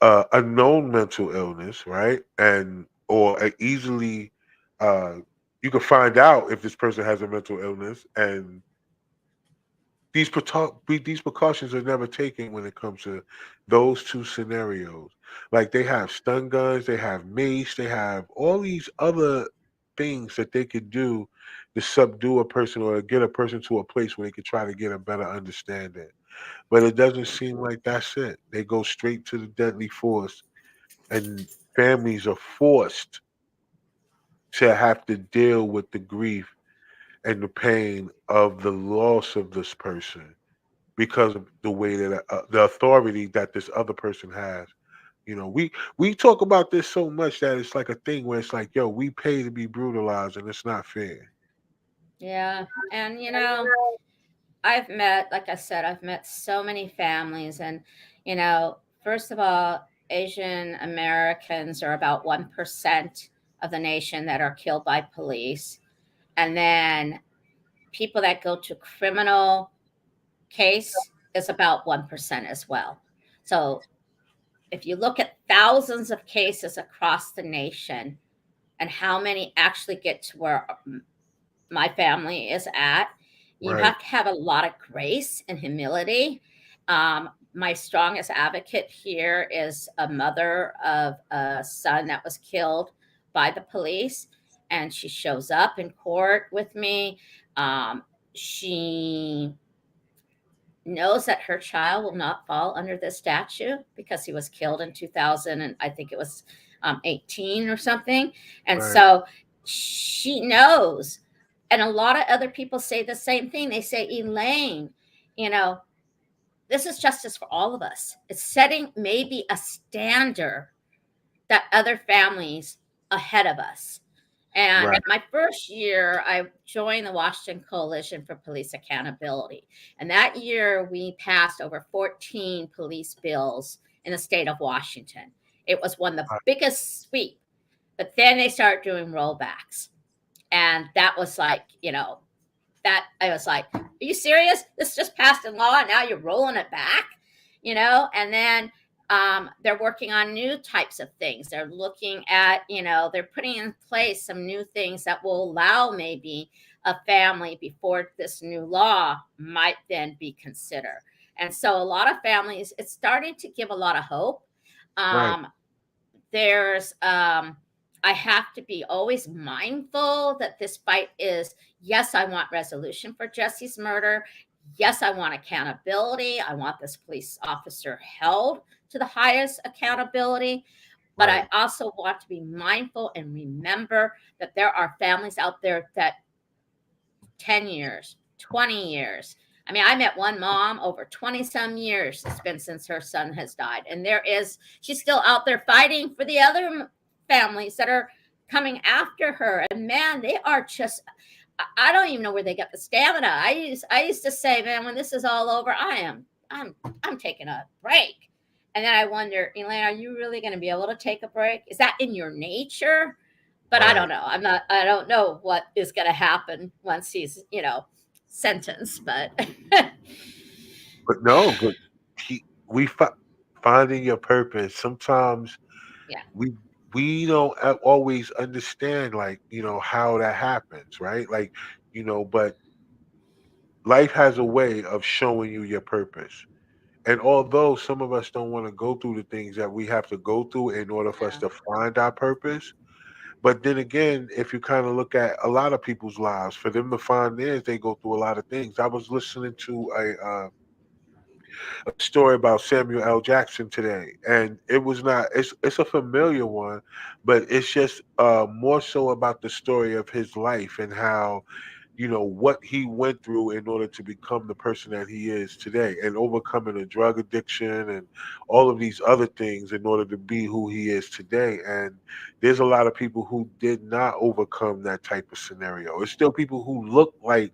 a known mental illness, right? And or a easily, uh, you can find out if this person has a mental illness, and these precautions are never taken when it comes to those two scenarios. Like they have stun guns, they have mace, they have all these other things that they could do to subdue a person or to get a person to a place where they could try to get a better understanding. But it doesn't seem like that's it. They go straight to the deadly force, and families are forced to have to deal with the grief and the pain of the loss of this person because of the way that the authority that this other person has. We talk about this so much that it's like a thing where it's like, yo, we pay to be brutalized, and it's not fair. Yeah. And, like I said, I've met so many families. And, first of all, Asian Americans are about 1% of the nation that are killed by police. And then people that go to criminal case is about 1% as well. So if you look at thousands of cases across the nation and how many actually get to where my family is at, you Right, have to have a lot of grace and humility. My strongest advocate here is a mother of a son that was killed by the police, and she shows up in court with me. She knows that her child will not fall under this statute because he was killed in 2000, and I think it was 18 or something. And right, so she knows. And a lot of other people say the same thing. They say, Elaine, you know, this is justice for all of us. It's setting maybe a standard that other families ahead of us. And right, my first year, I joined the Washington Coalition for Police Accountability. And that year, we passed over 14 police bills in the state of Washington. It was one of the right, biggest sweep. But then they started doing rollbacks. And that was like, that I was like, are you serious? This just passed in law and now you're rolling it back, And then they're working on new types of things. They're looking at, they're putting in place some new things that will allow maybe a family before this new law might then be considered. And so a lot of families, it's starting to give a lot of hope. right, Um, there's I have to be always mindful that this fight is, yes, I want resolution for Jesse's murder. Yes, I want accountability. I want this police officer held to the highest accountability. But I right, also want to be mindful and remember that there are families out there that 10 years, 20 years. I mean, I met one mom over 20 some years. It's been since her son has died. And she's still out there fighting for the other families that are coming after her. And man, they are just, I don't even know where they get the stamina. I used to say, man, when this is all over, I'm taking a break. And then I wonder, Elaine, are you really going to be able to take a break? Is that in your nature? But I right. don't know. I don't know what is going to happen once he's, sentenced, but But no, but we finding your purpose. Sometimes yeah, we we don't always understand, like, how that happens, right? Like, but life has a way of showing you your purpose. And although some of us don't want to go through the things that we have to go through in order for us yeah, to find our purpose, but then again, if you kind of look at a lot of people's lives, for them to find theirs, they go through a lot of things. I was listening to a story about Samuel L. Jackson today, and it was not. It's a familiar one, but it's just more so about the story of his life and how what he went through in order to become the person that he is today, and overcoming a drug addiction and all of these other things in order to be who he is today. And there's a lot of people who did not overcome that type of scenario. It's still people who look like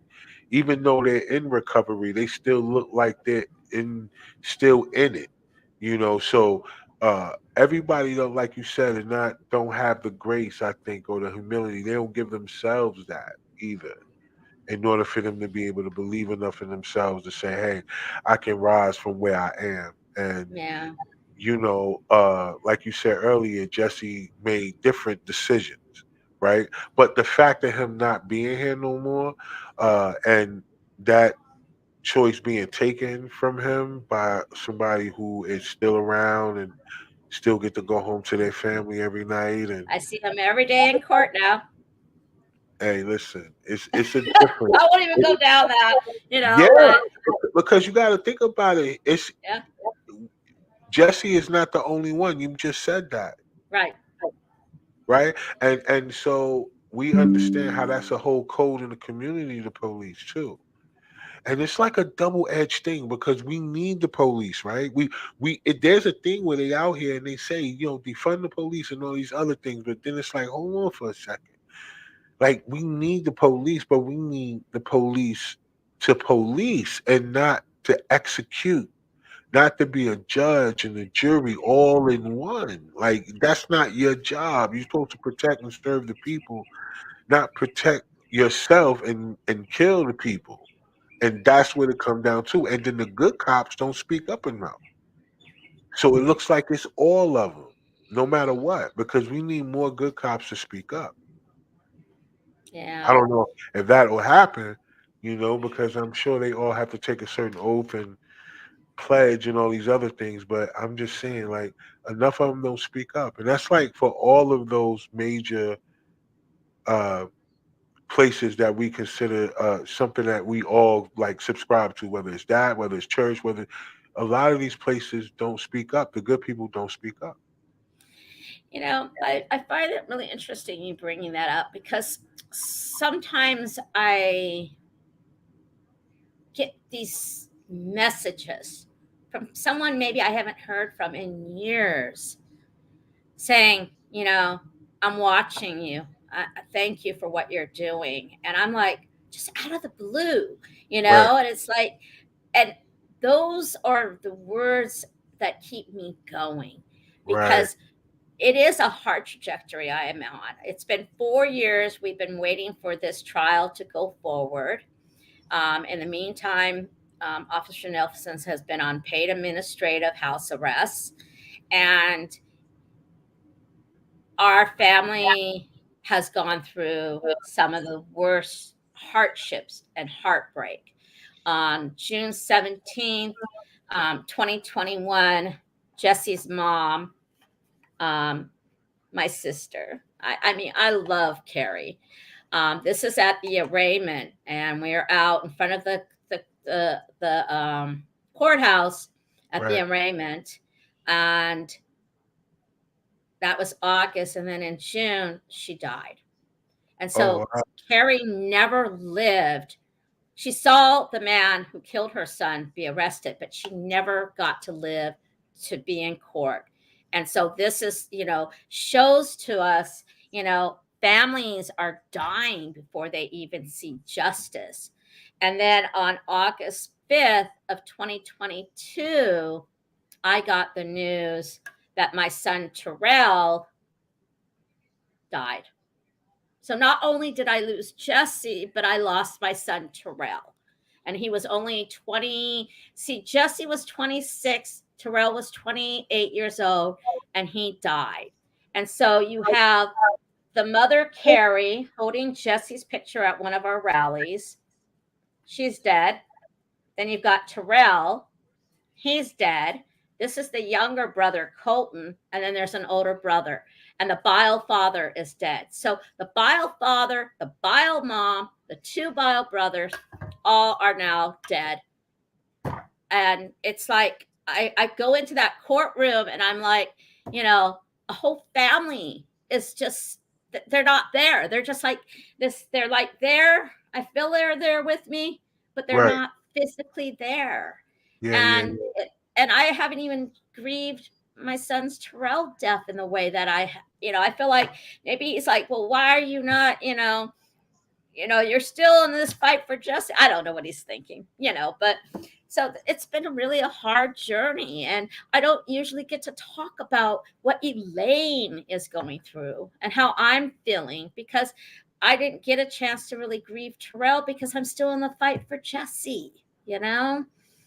even though they're in recovery, they still look like they're in still in it. You know, so everybody don't, like you said, and not don't have the grace, I think, or the humility. They don't give themselves that either. In order for them to be able to believe enough in themselves to say, "Hey, I can rise from where I am." And Yeah. like you said earlier, Jesse made different decisions, right? But the fact of him not being here no more, and that choice being taken from him by somebody who is still around and still get to go home to their family every night. And I see him every day in court now. hey, listen, it's a difference. I won't even go down that, Yeah, but because you got to think about it. It's yeah, Jesse is not the only one. You just said that, right. right? And so we understand how that's a whole code in the community, the police too. And it's like a double-edged thing because we need the police, right? There's a thing where they out here and they say, defund the police and all these other things, but then it's like, hold on for a second. Like we need the police, but we need the police to police and not to execute, not to be a judge and a jury all in one. Like that's not your job. You're supposed to protect and serve the people, not protect yourself and kill the people. And that's what it comes down to. And then the good cops don't speak up enough. So it looks like it's all of them, no matter what, because we need more good cops to speak up. I Yeah. don't know if that will happen, because I'm sure they all have to take a certain oath and pledge and all these other things. But I'm just saying, like, enough of them don't speak up. And that's like for all of those major uh, places that we consider something that we all like subscribe to, whether it's that, whether it's church, whether a lot of these places don't speak up. The good people don't speak up. I find it really interesting you bringing that up because sometimes I get these messages from someone maybe I haven't heard from in years saying, I'm watching you. I thank you for what you're doing. And I'm like, just out of the blue, Right, and it's like, and those are the words that keep me going right, because it is a hard trajectory I am on. It's been 4 years. We've been waiting for this trial to go forward. In the meantime, Officer Nelson has been on paid administrative house arrest. And our family has gone through some of the worst hardships and heartbreak. On June 17th, 2021, Jesse's mom, um, my sister, I mean, I love Carrie. This is at the arraignment, and we're out in front of the courthouse at the right. arraignment. And that was August, and then in June she died. And Oh, so Carrie never lived. She saw the man who killed her son be arrested, but she never got to live to be in court. And so this is, shows to us, families are dying before they even see justice. And then on August 5th of 2022, I got the news that my son Terrell died. So not only did I lose Jesse, but I lost my son Terrell. And he was only 20. See, Jesse was 26, Terrell was 28 years old, and he died. And so you have the mother, Carrie, holding Jesse's picture at one of our rallies. She's dead. Then you've got Terrell. He's dead. This is the younger brother, Colton, and then there's an older brother. And the bio father is dead. So the bio father, the bio mom, the two bio brothers, all are now dead. And it's like I go into that courtroom and I'm like, a whole family is just they're not there. They're just like this. They're like there. I feel they're there with me, but they're right. not physically there. Yeah, yeah, And and I haven't even grieved my son's Terrell death in the way that I feel like maybe he's like, well, why are you not, you're still in this fight for justice. I don't know what he's thinking, but so it's been really a hard journey. And I don't usually get to talk about what Elaine is going through and how I'm feeling, because I didn't get a chance to really grieve Terrell because I'm still in the fight for Jesse.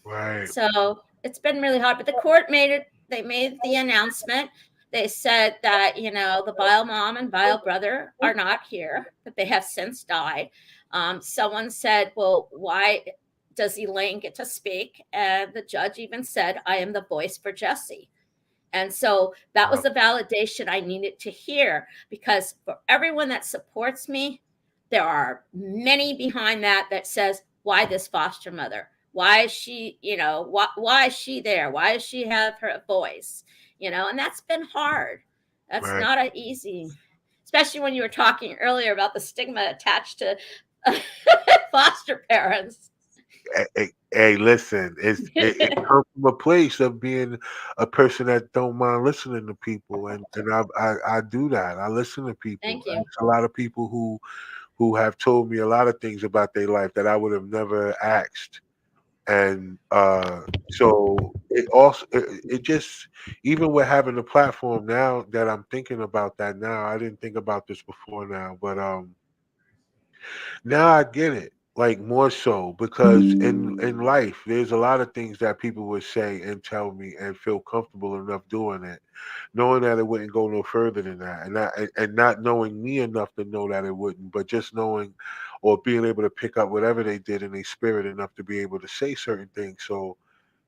Right. So it's been really hard. But the court made it, they made the announcement. They said that, the bio mom and bio brother are not here, that they have since died. Someone said, well, why does Elaine get to speak? And the judge even said, I am the voice for Jesse. And so that was Wow. the validation I needed to hear, because for everyone that supports me, there are many behind that says, why this foster mother? Why is she, why is she there? Why does she have her voice? And that's been hard. That's Right. not an easy, especially when you were talking earlier about the stigma attached to foster parents. Hey, listen, it comes from a place of being a person that don't mind listening to people, and I do that. I listen to people, Thank and you. it's a lot of people who have told me a lot of things about their life that I would have never asked. And so it just, even with having a platform now that I'm thinking about that now, I didn't think about this before now, but now I get it, like, more so, because in life there's a lot of things that people would say and tell me and feel comfortable enough doing it, knowing that it wouldn't go no further than that, and not knowing me enough to know that it wouldn't, but just knowing or being able to pick up whatever they did in their spirit enough to be able to say certain things. So,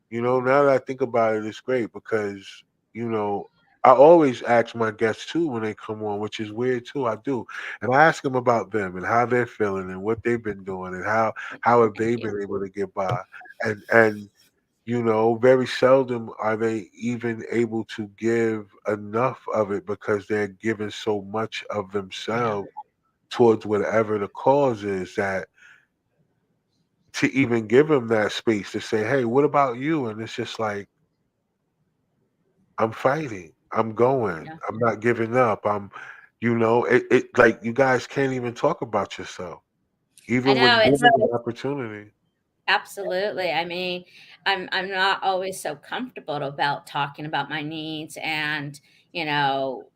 now that I think about it, it's great because, you know, I always ask my guests too when they come on, which is weird too. I do. And I ask them about them and how they're feeling and what they've been doing and how have Thank they you. been able to get by. And very seldom are they even able to give enough of it because they're giving so much of Yeah. themselves towards whatever the cause is, that to even give them that space to say, "Hey, what about you?" And it's just like, I'm fighting. I'm going. Yeah. I'm not giving up. It like, you guys can't even talk about yourself, I even know when it's given the opportunity. absolutely. I mean, I'm not always so comfortable about talking about my needs and, you know,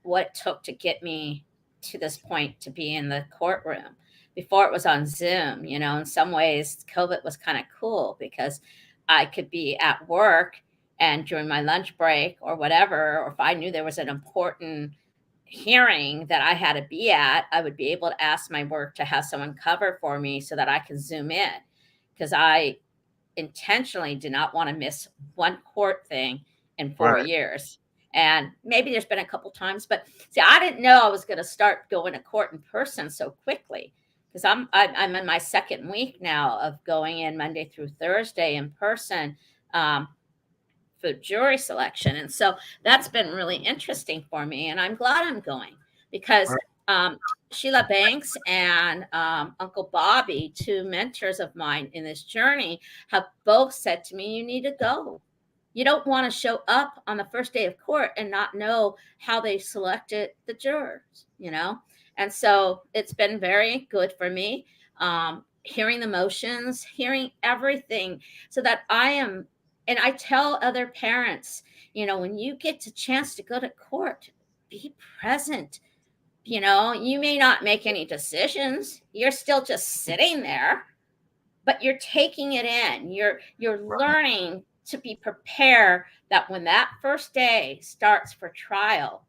what it took to get me to this point to be in the courtroom. Before it was on Zoom, in some ways COVID was kind of cool because I could be at work and during my lunch break or whatever, or if I knew there was an important hearing that I had to be at, I would be able to ask my work to have someone cover for me so that I can Zoom in, because I intentionally did not want to miss one court thing in 4 Right, years. And maybe there's been a couple times, but see, I didn't know I was going to start going to court in person so quickly, because I'm in my second week now of going in Monday through Thursday in person. Um, for jury selection. And so that's been really interesting for me. And I'm glad I'm going because right, um, Sheila Banks and Uncle Bobby, two mentors of mine in this journey, have both said to me, you need to go. You don't want to show up on the first day of court and not know how they selected the jurors. And so it's been very good for me, hearing the motions, hearing everything, so that and I tell other parents, when you get the chance to go to court, be present. You may not make any decisions. You're still just sitting there, but you're taking it in. You're right, learning to be prepared that when that first day starts for trial,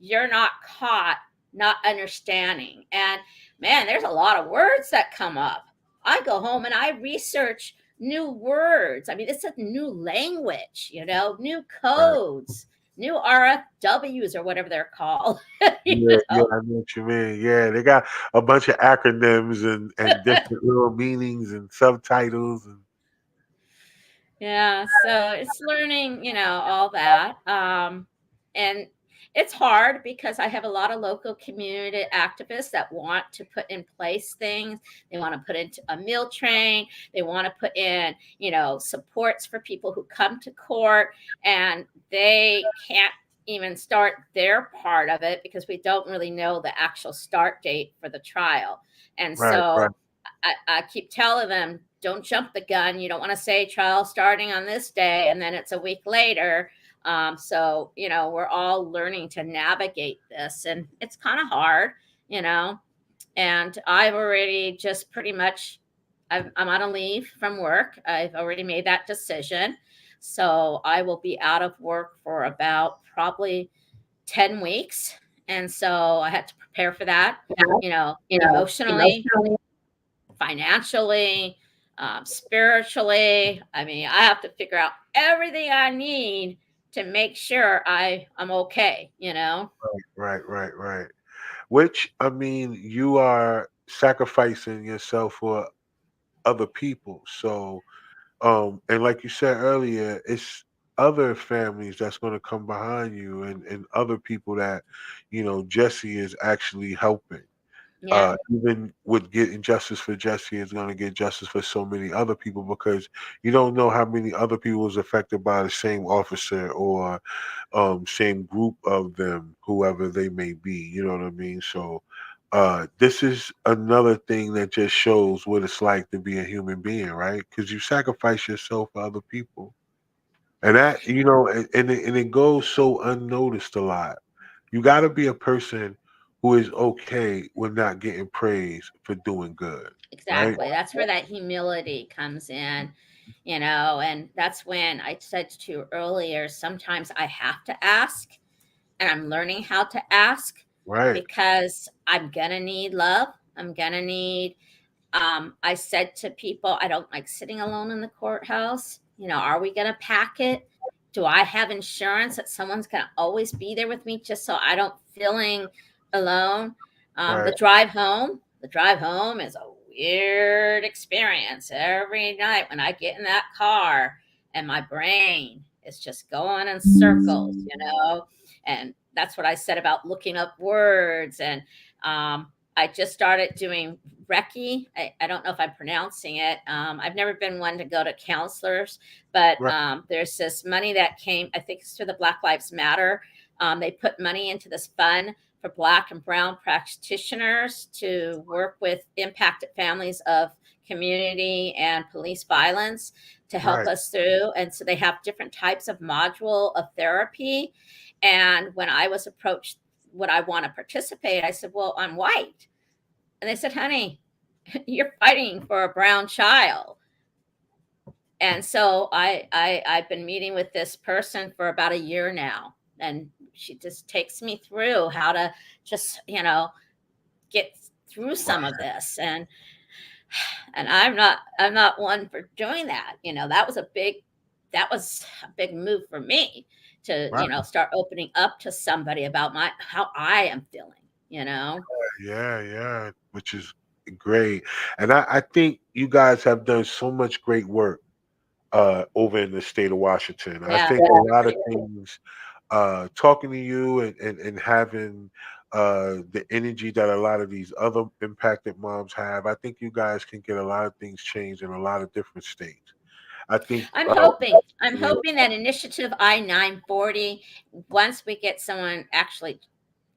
you're not caught not understanding. And man, there's a lot of words that come up. I go home and I research new words. I mean, it's a new language, new right. codes, new RFWs or whatever they're called. you Yeah, yeah, know? I know what you mean. Yeah, they got a bunch of acronyms and different little meanings and subtitles and Yeah, so it's learning, all that. And it's hard because I have a lot of local community activists that want to put in place things. They want to put into a meal train. They want to put in, supports for people who come to court, and they can't even start their part of it because we don't really know the actual start date for the trial. And Right, right, so I keep telling them, don't jump the gun. You don't want to say trial starting on this day and then it's a week later. So, we're all learning to navigate this, and it's kind of hard, you know. And I've already just pretty much, I'm on a leave from work. I've already made that decision. So I will be out of work for about probably 10 weeks. And so I had to prepare for that, emotionally, Emotionally. financially, spiritually. I mean, I have to figure out everything I need to make sure I'm okay. right, right, right. Which, I mean, you are sacrificing yourself for other people. So, and like you said earlier, it's other families that's going to come behind you, and other people that, Jesse is actually helping. Yeah, Even with getting justice for Jesse is going to get justice for so many other people, because you don't know how many other people was affected by the same officer, or same group of them, whoever they may be. You know what I mean? So this is another thing that just shows what it's like to be a human being, right? Because you sacrifice yourself for other people. And that, and it goes so unnoticed a lot. You got to be a person who is okay with not getting praise for doing good, right? exactly. That's where that humility comes in, and that's when I said to you earlier, sometimes I have to ask, and I'm learning how to ask Right, because I'm going to need love. I'm going to need I said to people, I don't like sitting alone in the courthouse. Are we going to pack it? Do I have insurance that someone's going to always be there with me just so I don't feeling alone? right, The drive home is a weird experience every night when I get in that car and my brain is just going in circles. And that's what I said about looking up words. And I just started doing Reiki. I don't know if I'm pronouncing it. I've never been one to go to counselors, but right, there's this money that came, I think it's through the Black Lives Matter. They put money into this fund for Black and Brown practitioners to work with impacted families of community and police violence to help right. us through. And so they have different types of module of therapy. And when I was approached, would I want to participate? I said, well, I'm white. And they said, honey, you're fighting for a brown child. And so I've been meeting with this person for about a year now. And she just takes me through how to just, get through some of this. And I'm not one for doing that. That was a big move for me to, Right. start opening up to somebody about how I am feeling. Yeah, yeah, which is great. And I think you guys have done so much great work over in the state of Washington. I Yeah. think a lot of things, talking to you, and having the energy that a lot of these other impacted moms have, I think you guys can get a lot of things changed in a lot of different states. I think, I'm hoping. I'm yeah, hoping that initiative I-940, once we get someone actually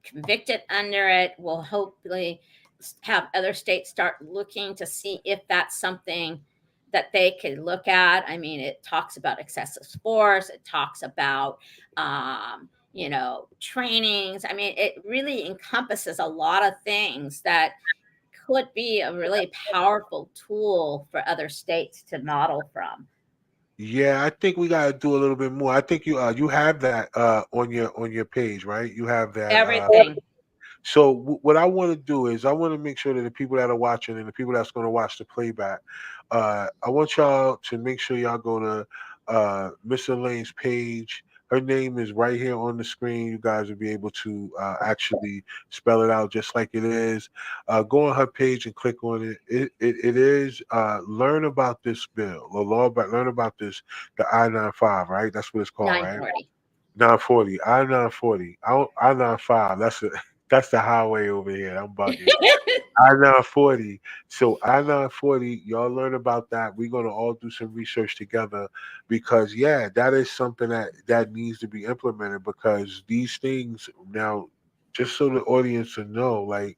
convicted under it, will hopefully have other states start looking to see if that's something that they could look at. I mean, it talks about excessive force. It talks about, trainings. I mean, it really encompasses a lot of things that could be a really powerful tool for other states to model from. yeah, I think we got to do a little bit more. I think you have that on your page, right? You have that. Everything. So what I want to do is I want to make sure that the people that are watching and the people that's going to watch the playback, I want y'all to make sure y'all go to Miss Elaine's page. Her name is right here on the screen. You guys will be able to actually spell it out just like it is. Go on her page and click on it. It is learn about this bill, or law about learn about this, the I-95, right? That's what it's called, right? 940. 940, I-940, I-95. That's it. That's the highway over here. I'm bugging. I-940. So I-940, y'all learn about that. We're gonna all do some research together because yeah, that is something that needs to be implemented because these things now, just so the audience will know, like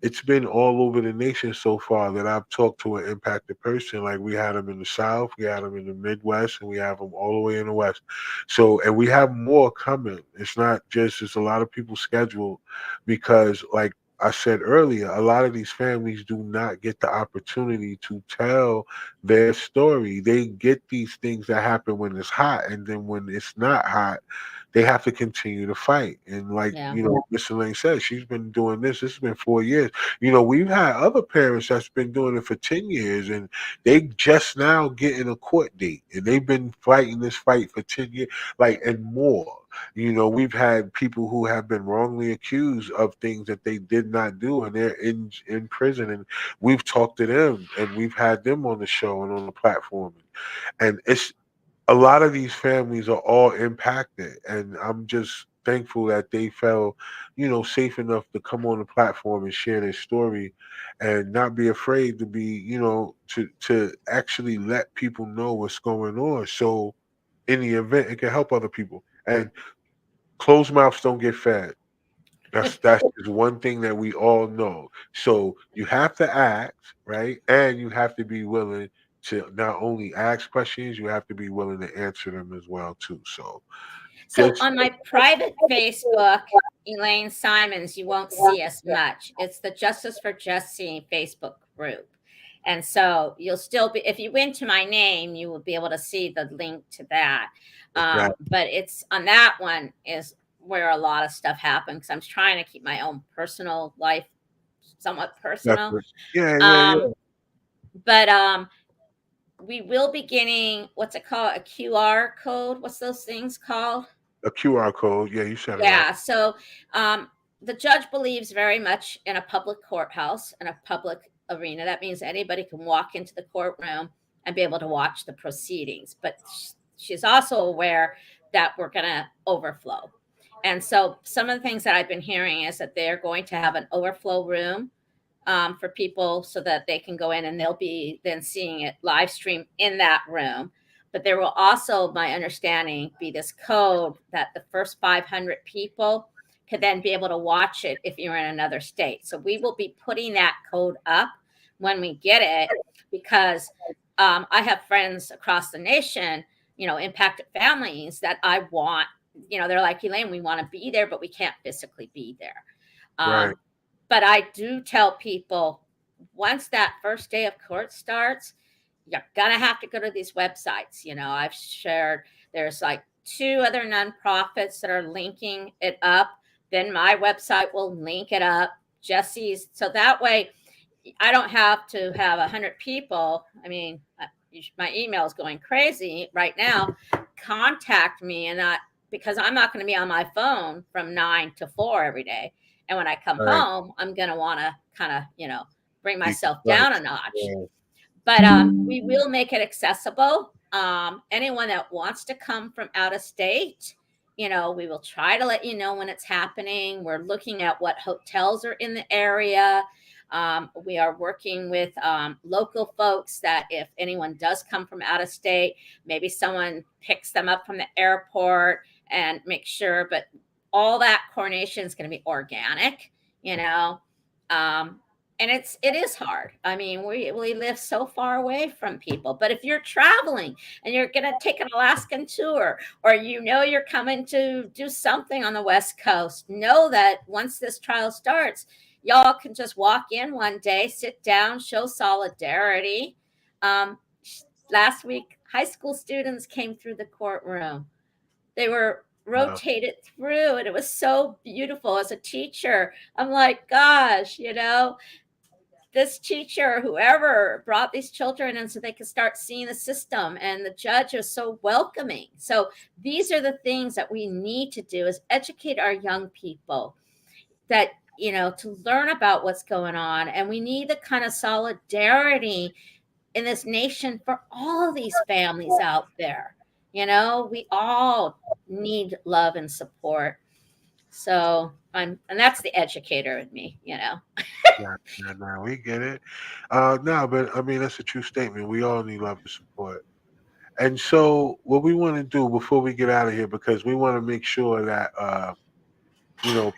it's been all over the nation so far that I've talked to an impacted person. Like we had them in the South, we had them in the Midwest, and we have them all the way in the West. So, and we have more coming. It's not just, it's a lot of people scheduled because, like I said earlier, a lot of these families do not get the opportunity to tell their story. They get these things that happen when it's hot, and then when it's not hot, they have to continue to fight. And like, Yeah. you know, Miss Elaine said, she's been doing this. This has been 4 years. You know, we've had other parents that's been doing it for 10 years and they just now getting a court date and they've been fighting this fight for 10 years, like, and more. You know, we've had people who have been wrongly accused of things that they did not do and they're in prison, and we've talked to them and we've had them on the show and on the platform. And it's a lot of these families are all impacted, and I'm just thankful that they felt, you know, safe enough to come on the platform and share their story and not be afraid to be, you know, to actually let people know what's going on, so in the event it can help other people. And closed mouths don't get fed. That's just one thing that we all know. So you have to ask, right? And you have to be willing to not only ask questions, you have to be willing to answer them as well too. So So good on stuff. my private Facebook, Elaine Simons, you won't see as much. It's the Justice for Jesse Facebook group. And so you'll still be, if you went to my name, you will be able to see the link to that. Exactly. But it's on that one is where a lot of stuff happens because I'm trying to keep my own personal life somewhat personal. Definitely. Yeah, yeah, Um, yeah. but we will be getting, what's it called? A QR code. What's those things called? A QR code. Yeah, you said it right. Yeah. So um, the judge believes very much in a public courthouse, in a public arena. That means anybody can walk into the courtroom and be able to watch the proceedings. But she's also aware that we're going to overflow. And so some of the things that I've been hearing is that they're going to have an overflow room for people so that they can go in and they'll be then seeing it live stream in that room. But there will also, my understanding, be this code that the first 500 people could then be able to watch it if you're in another state. So we will be putting that code up when we get it because I have friends across the nation, you know, impacted families that I want, you know, they're like, Elaine, we want to be there, but we can't physically be there. Right. Um, but I do tell people once that first day of court starts, you're gonna have to go to these websites. You know, I've shared there's like two other nonprofits that are linking it up. Then my website will link it up. Jesse's, so that way I don't have to have 100 people. I mean, my email is going crazy right now. Contact me, and not because I'm not going to be on my phone from 9 to 4 every day. And when I come Right. home, I'm going to want to kind of, you know, bring myself down a Decompress. notch. Yeah. But we will make it accessible. Anyone that wants to come from out of state, you know, we will try to let you know when it's happening. We're looking at what hotels are in the area. We are working with local folks that if anyone does come from out of state, maybe someone picks them up from the airport and make sure. But all that coordination is going to be organic, you know. Um, and it is hard. I mean, we live so far away from people. But if you're traveling and you're going to take an Alaskan tour, or you know you're coming to do something on the West Coast, know that once this trial starts, y'all can just walk in one day, sit down, show solidarity. Um, Last week, high school students came through the courtroom. They were Wow. rotated through, and it was so beautiful. As a teacher, I'm like, gosh, you know, this teacher, whoever brought these children in so they could start seeing the system, and the judge was so welcoming. So these are the things that we need to do is educate our young people that, you know, to learn about what's going on. And we need the kind of solidarity in this nation for all of these families out there. You know, we all need love and support. So and that's the educator in me, you know. Yeah, yeah, no, we get it. No, but I mean that's a true statement. We all need love and support. And so, what we want to do before we get out of here, because we want to make sure that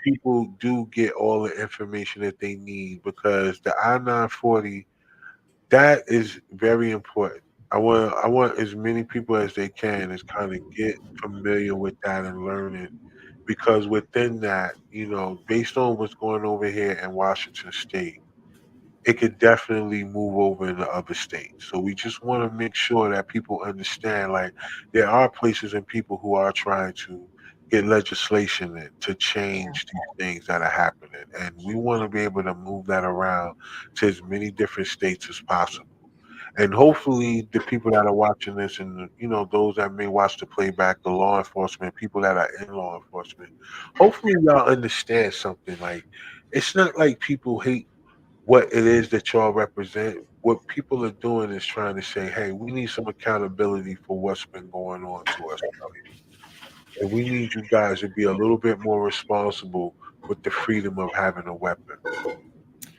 people do get all the information that they need, because the I-940, that is very important. I want as many people as they can is kind of get familiar with that and learn it, because within that, based on what's going over here in Washington State, it could definitely move over into other states. So we just want to make sure that people understand, like, there are places and people who are trying to get legislation in to Yeah. change these things that are happening. And we want to be able to move that around to as many different states as possible. And hopefully the people that are watching this, and those that may watch the playback, the law enforcement, people that are in law enforcement, hopefully y'all understand something. Like, it's not like people hate what it is that y'all represent. What people are doing is trying to say, hey, we need some accountability for what's been going on to us out here. And we need you guys to be a little bit more responsible with the freedom of having a weapon.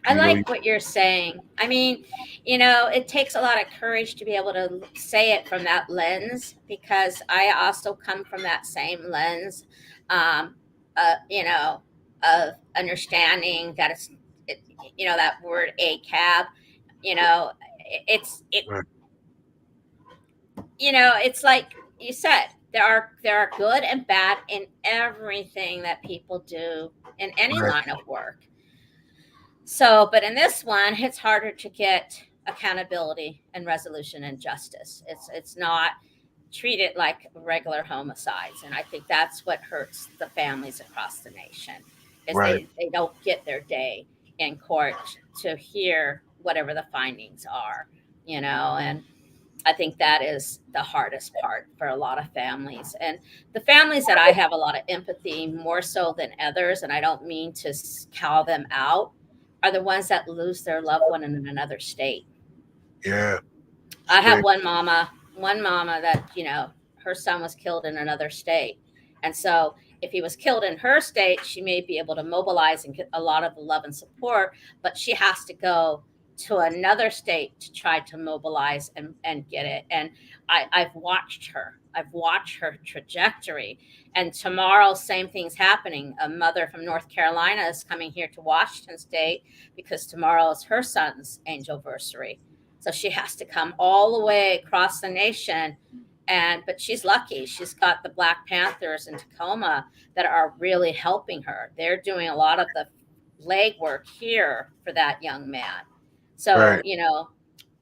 I You know, like what you're saying. I mean, it takes a lot of courage to be able to say it from that lens, because I also come from that same lens, um, of understanding that it, that word ACAB, you know, it's it, right, it's like you said, there are good and bad in everything that people do in any right, line of work. So, but in this one, it's harder to get accountability and resolution and justice. It's not treated like regular homicides, and I think that's what hurts the families across the nation, is right. they don't get their day in court to hear whatever the findings are, and I think that is the hardest part for a lot of families. And the families that I have a lot of empathy more so than others, and I don't mean to call them out, are the ones that lose their loved one in another state. Yeah, I have straight. one mama that, her son was killed in another state. And so if he was killed in her state, she may be able to mobilize and get a lot of the love and support, but she has to go to another state to try to mobilize and get it. And I've watched her. I've watched her trajectory. And tomorrow, same thing's happening. A mother from North Carolina is coming here to Washington State because tomorrow is her son's anniversary, so she has to come all the way across the nation. But she's lucky. She's got the Black Panthers in Tacoma that are really helping her. They're doing a lot of the legwork here for that young man. So, Right.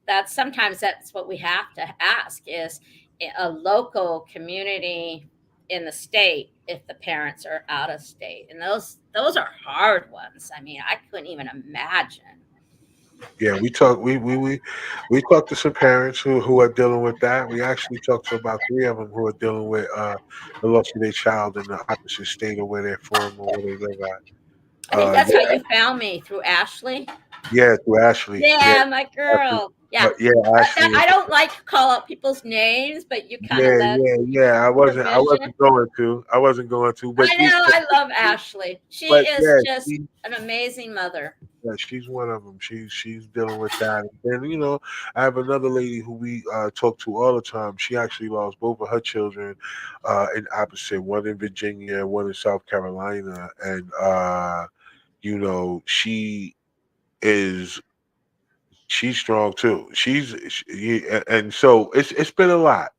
that's what we have to ask is a local community in the state if the parents are out of state. And those are hard ones. I mean, I couldn't even imagine. Yeah, we talked to some parents who are dealing with that. We actually talked to about three of them who are dealing with the loss of their child in the opposite state of where they're from or where they live I at. think that's how Yeah, you found me, through Ashley. yeah, through Ashley. Yeah, Yeah, my Ashley. girl. Yeah. Yeah, Ashley. I don't like to call out people's names, but you kind of Yeah, let yeah, me yeah. I wasn't. I provision. wasn't going to. I wasn't going to. But I know. I love Ashley. She but is yeah, just an amazing mother. yeah, she's one of them. She's dealing with that. And then I have another lady who we talk to all the time. She actually lost both of her children in opposite. One in Virginia, one in South Carolina, and she is she's strong too. And so it's been a lot,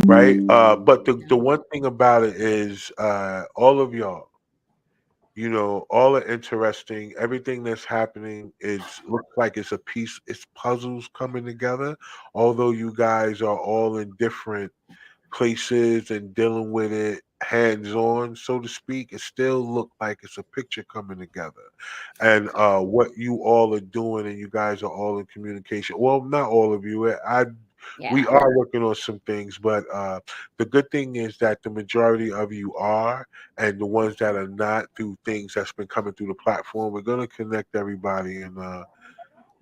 right? But the Yeah. one thing about it is all of y'all. All the interesting, everything that's happening is looks like it's a piece, it's puzzles coming together. Although you guys are all in different places and dealing with it hands on, so to speak, it still look like it's a picture coming together. And what you all are doing, and you guys are all in communication. Well, not all of you. We Yeah. are working on some things, but the good thing is that the majority of you are, and the ones that are not, through things that's been coming through the platform, we're gonna connect everybody and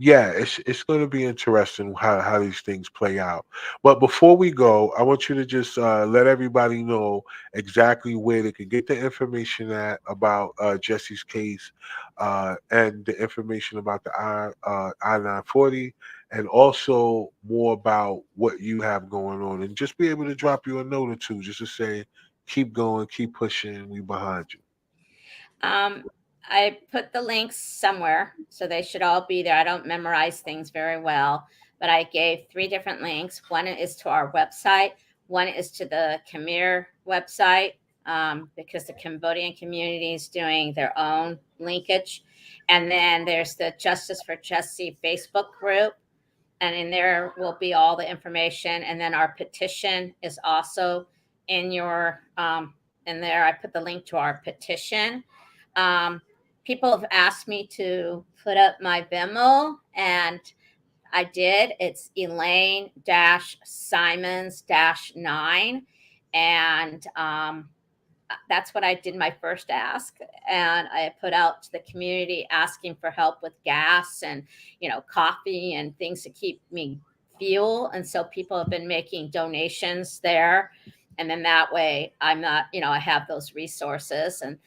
Yeah, it's going to be interesting how these things play out. But before we go, I want you to just let everybody know exactly where they can get the information at about Jesse's case, and the information about the I-940, and also more about what you have going on, and just be able to drop you a note or two just to say, keep going, keep pushing, we behind you. Um, I put the links somewhere, so they should all be there. I don't memorize things very well, but I gave three different links. One is to our website, one is to the Khmer website, because the Cambodian community is doing their own linkage. And then there's the Justice for Jesse Facebook group, and in there will be all the information. And then our petition is also in your in there. I put the link to our petition. um, People have asked me to put up my Venmo, and I did. It's Elaine Simons 9, and that's what I did my first ask. And I put out to the community asking for help with gas and, coffee and things to keep me fuel. And so people have been making donations there. And then that way I'm not, I have those resources. And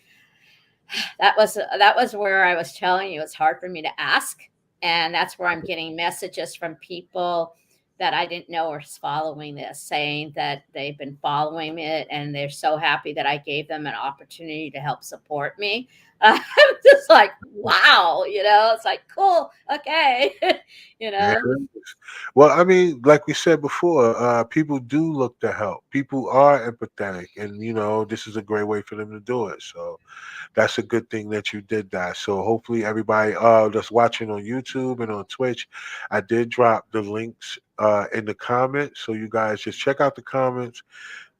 that was where I was telling you it's hard for me to ask, and that's where I'm getting messages from people that I didn't know were following this, saying that they've been following it and they're so happy that I gave them an opportunity to help support me. I'm just like, wow, it's like, cool, okay. you Yeah. know Well, I mean, like we said before, people do look to help. People are empathetic, and this is a great way for them to do it. So that's a good thing that you did that. So hopefully everybody that's watching on YouTube and on Twitch, I did drop the links in the comments. So you guys just check out the comments,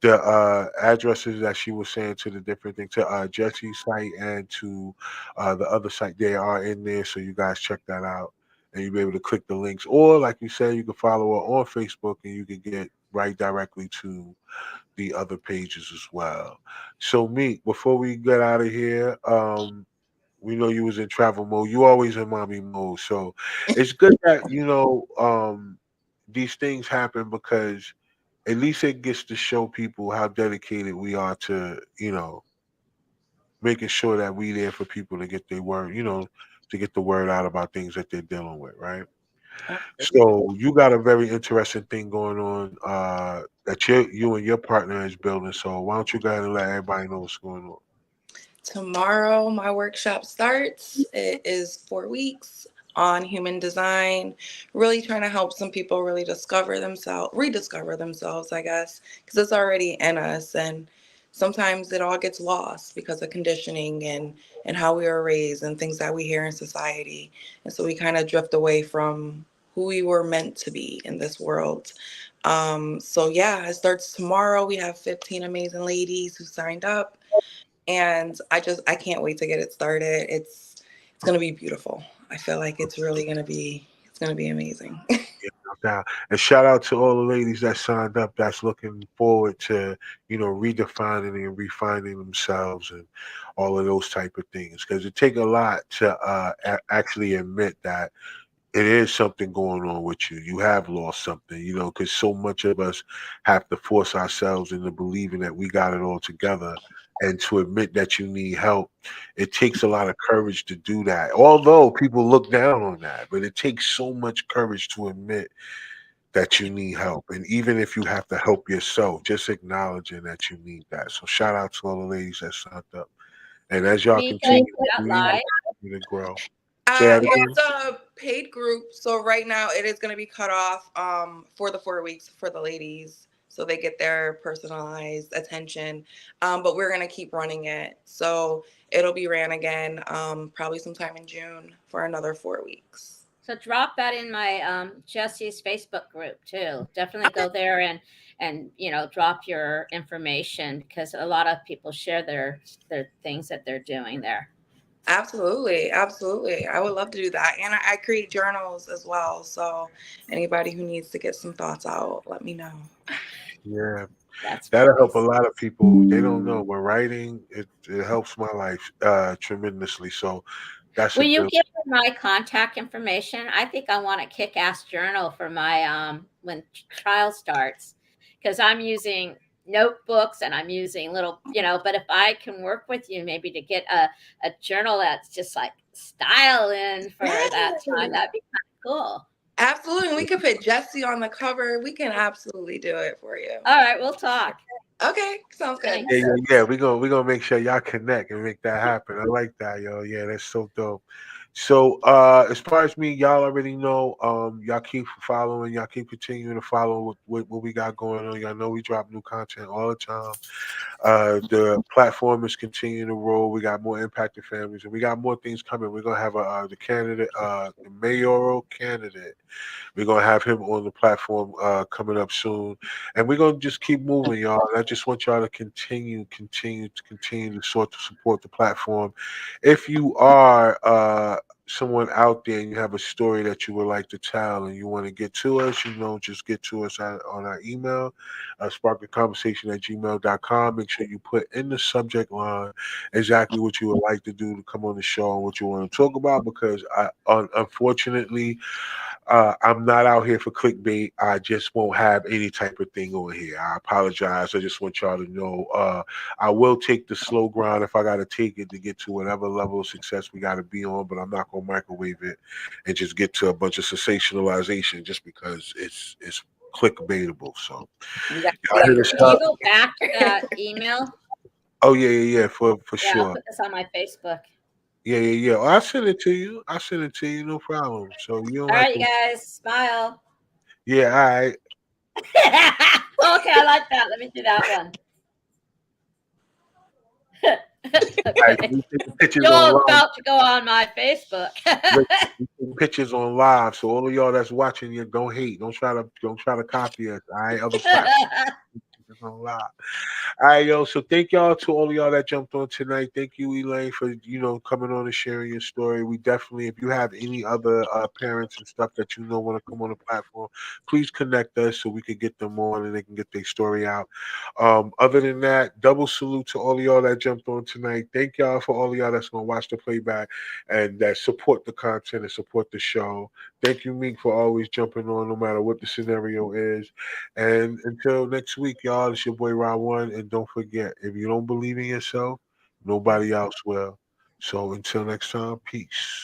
the addresses that she was saying to the different things, to Jesse's site and to the other site. They are in there, so you guys check that out, and you'll be able to click the links. Or like you said, you can follow her on Facebook, and you can get right directly to the other pages as well. So, Meek, before we get out of here, we know you was in travel mode. You always in mommy mode, so it's good that these things happen, because at least it gets to show people how dedicated we are to making sure that we there for people to get their word, to get the word out about things that they're dealing with, right? Absolutely. So you got a very interesting thing going on that you and your partner is building. So why don't you go ahead and let everybody know what's going on? Tomorrow, my workshop starts. It is 4 weeks on human design, really trying to help some people really rediscover themselves, I guess, because it's already in us. And sometimes it all gets lost because of conditioning and how we were raised and things that we hear in society. And so we kind of drift away from who we were meant to be in this world. So yeah, it starts tomorrow. We have 15 amazing ladies who signed up, and I can't wait to get it started. It's gonna be beautiful. I feel like it's gonna be amazing. Yeah, no doubt. And shout out to all the ladies that signed up, that's looking forward to, redefining and refining themselves and all of those type of things. Because it take a lot to actually admit that it is something going on with you. You have lost something, because so much of us have to force ourselves into believing that we got it all together. And to admit that you need help, it takes a lot of courage to do that. Although people look down on that, but it takes so much courage to admit that you need help. And even if you have to help yourself, just acknowledging that you need that. So shout out to all the ladies that signed up. And as y'all Mika, is continue that to do, live? continue to grow. Say that again. It's a paid group, so right now it is going to be cut off for the 4 weeks for the ladies, so they get their personalized attention. But we're going to keep running it, so it'll be ran again probably sometime in June for another 4 weeks. So drop that in my Jesse's Facebook group too. Definitely go there and drop your information, because a lot of people share their things that they're doing there. Absolutely, absolutely. I would love to do that, and I create journals as well. So anybody who needs to get some thoughts out, let me know. Yeah. That's That'll pretty. help a lot of people. They don't know. But writing, it helps my life tremendously. So That's a Will you good. give me my contact information? I think I want a kick-ass journal for my when trial starts, because I'm using notebooks and I'm using little, but if I can work with you maybe to get a journal that's just like styling for that time, Yes. that'd be kind of cool. Absolutely. We could put Jesse on the cover. We can absolutely do it for you. All right, we'll talk. Okay, sounds good. Thanks. Yeah. We gonna make sure y'all connect and make that happen. I like that, yo. Yeah, that's so dope. So as far as me, y'all already know. Y'all keep following. Y'all keep continuing to follow what we got going on. Y'all know we drop new content all the time. The platform is continuing to roll. We got more impacted families, and we got more things coming. We're gonna have the candidate, the mayoral candidate. We're gonna have him on the platform coming up soon, and we're gonna just keep moving, y'all. And I just want y'all to continue to sort of support the platform. If you are someone out there and you have a story that you would like to tell and you want to get to us, just get to us on our email, sparktheconversation@gmail.com. Make sure you put in the subject line exactly what you would like to do to come on the show and what you want to talk about, because unfortunately, I'm not out here for clickbait. I just won't have any type of thing on here. I apologize. I just want y'all to know I will take the slow grind if I got to take it to get to whatever level of success we got to be on, but I'm not going to microwave it and just get to a bunch of sensationalization just because it's clickbaitable. So, You got y'all hit us Can you up. go back to that email? Oh, yeah, for Yeah, I'll sure. put this on my Facebook. Yeah. Oh, I'll send it to you. I'll send it to you, no problem. So you don't All have right, you to. guys, smile. Yeah, all right. Okay, I like that. Let me do that one. All right, Okay. we taking pictures You're online. about to go on my Facebook. Listen, we taking pictures on live, so all of y'all that's watching, you don't hate. Don't try to copy us. All right, other platforms. It's on live. All right, yo. So thank y'all to all of y'all that jumped on tonight. Thank you, Elaine, for coming on and sharing your story. We definitely, if you have any other parents and stuff that want to come on the platform, please connect us so we can get them on and they can get their story out. Other than that, double salute to all of y'all that jumped on tonight. Thank y'all for all of y'all that's gonna watch the playback and that support the content and support the show. Thank you, Meek, for always jumping on no matter what the scenario is. And until next week, y'all, it's your boy Ron One. And don't forget, if you don't believe in yourself, nobody else will. So until next time, peace.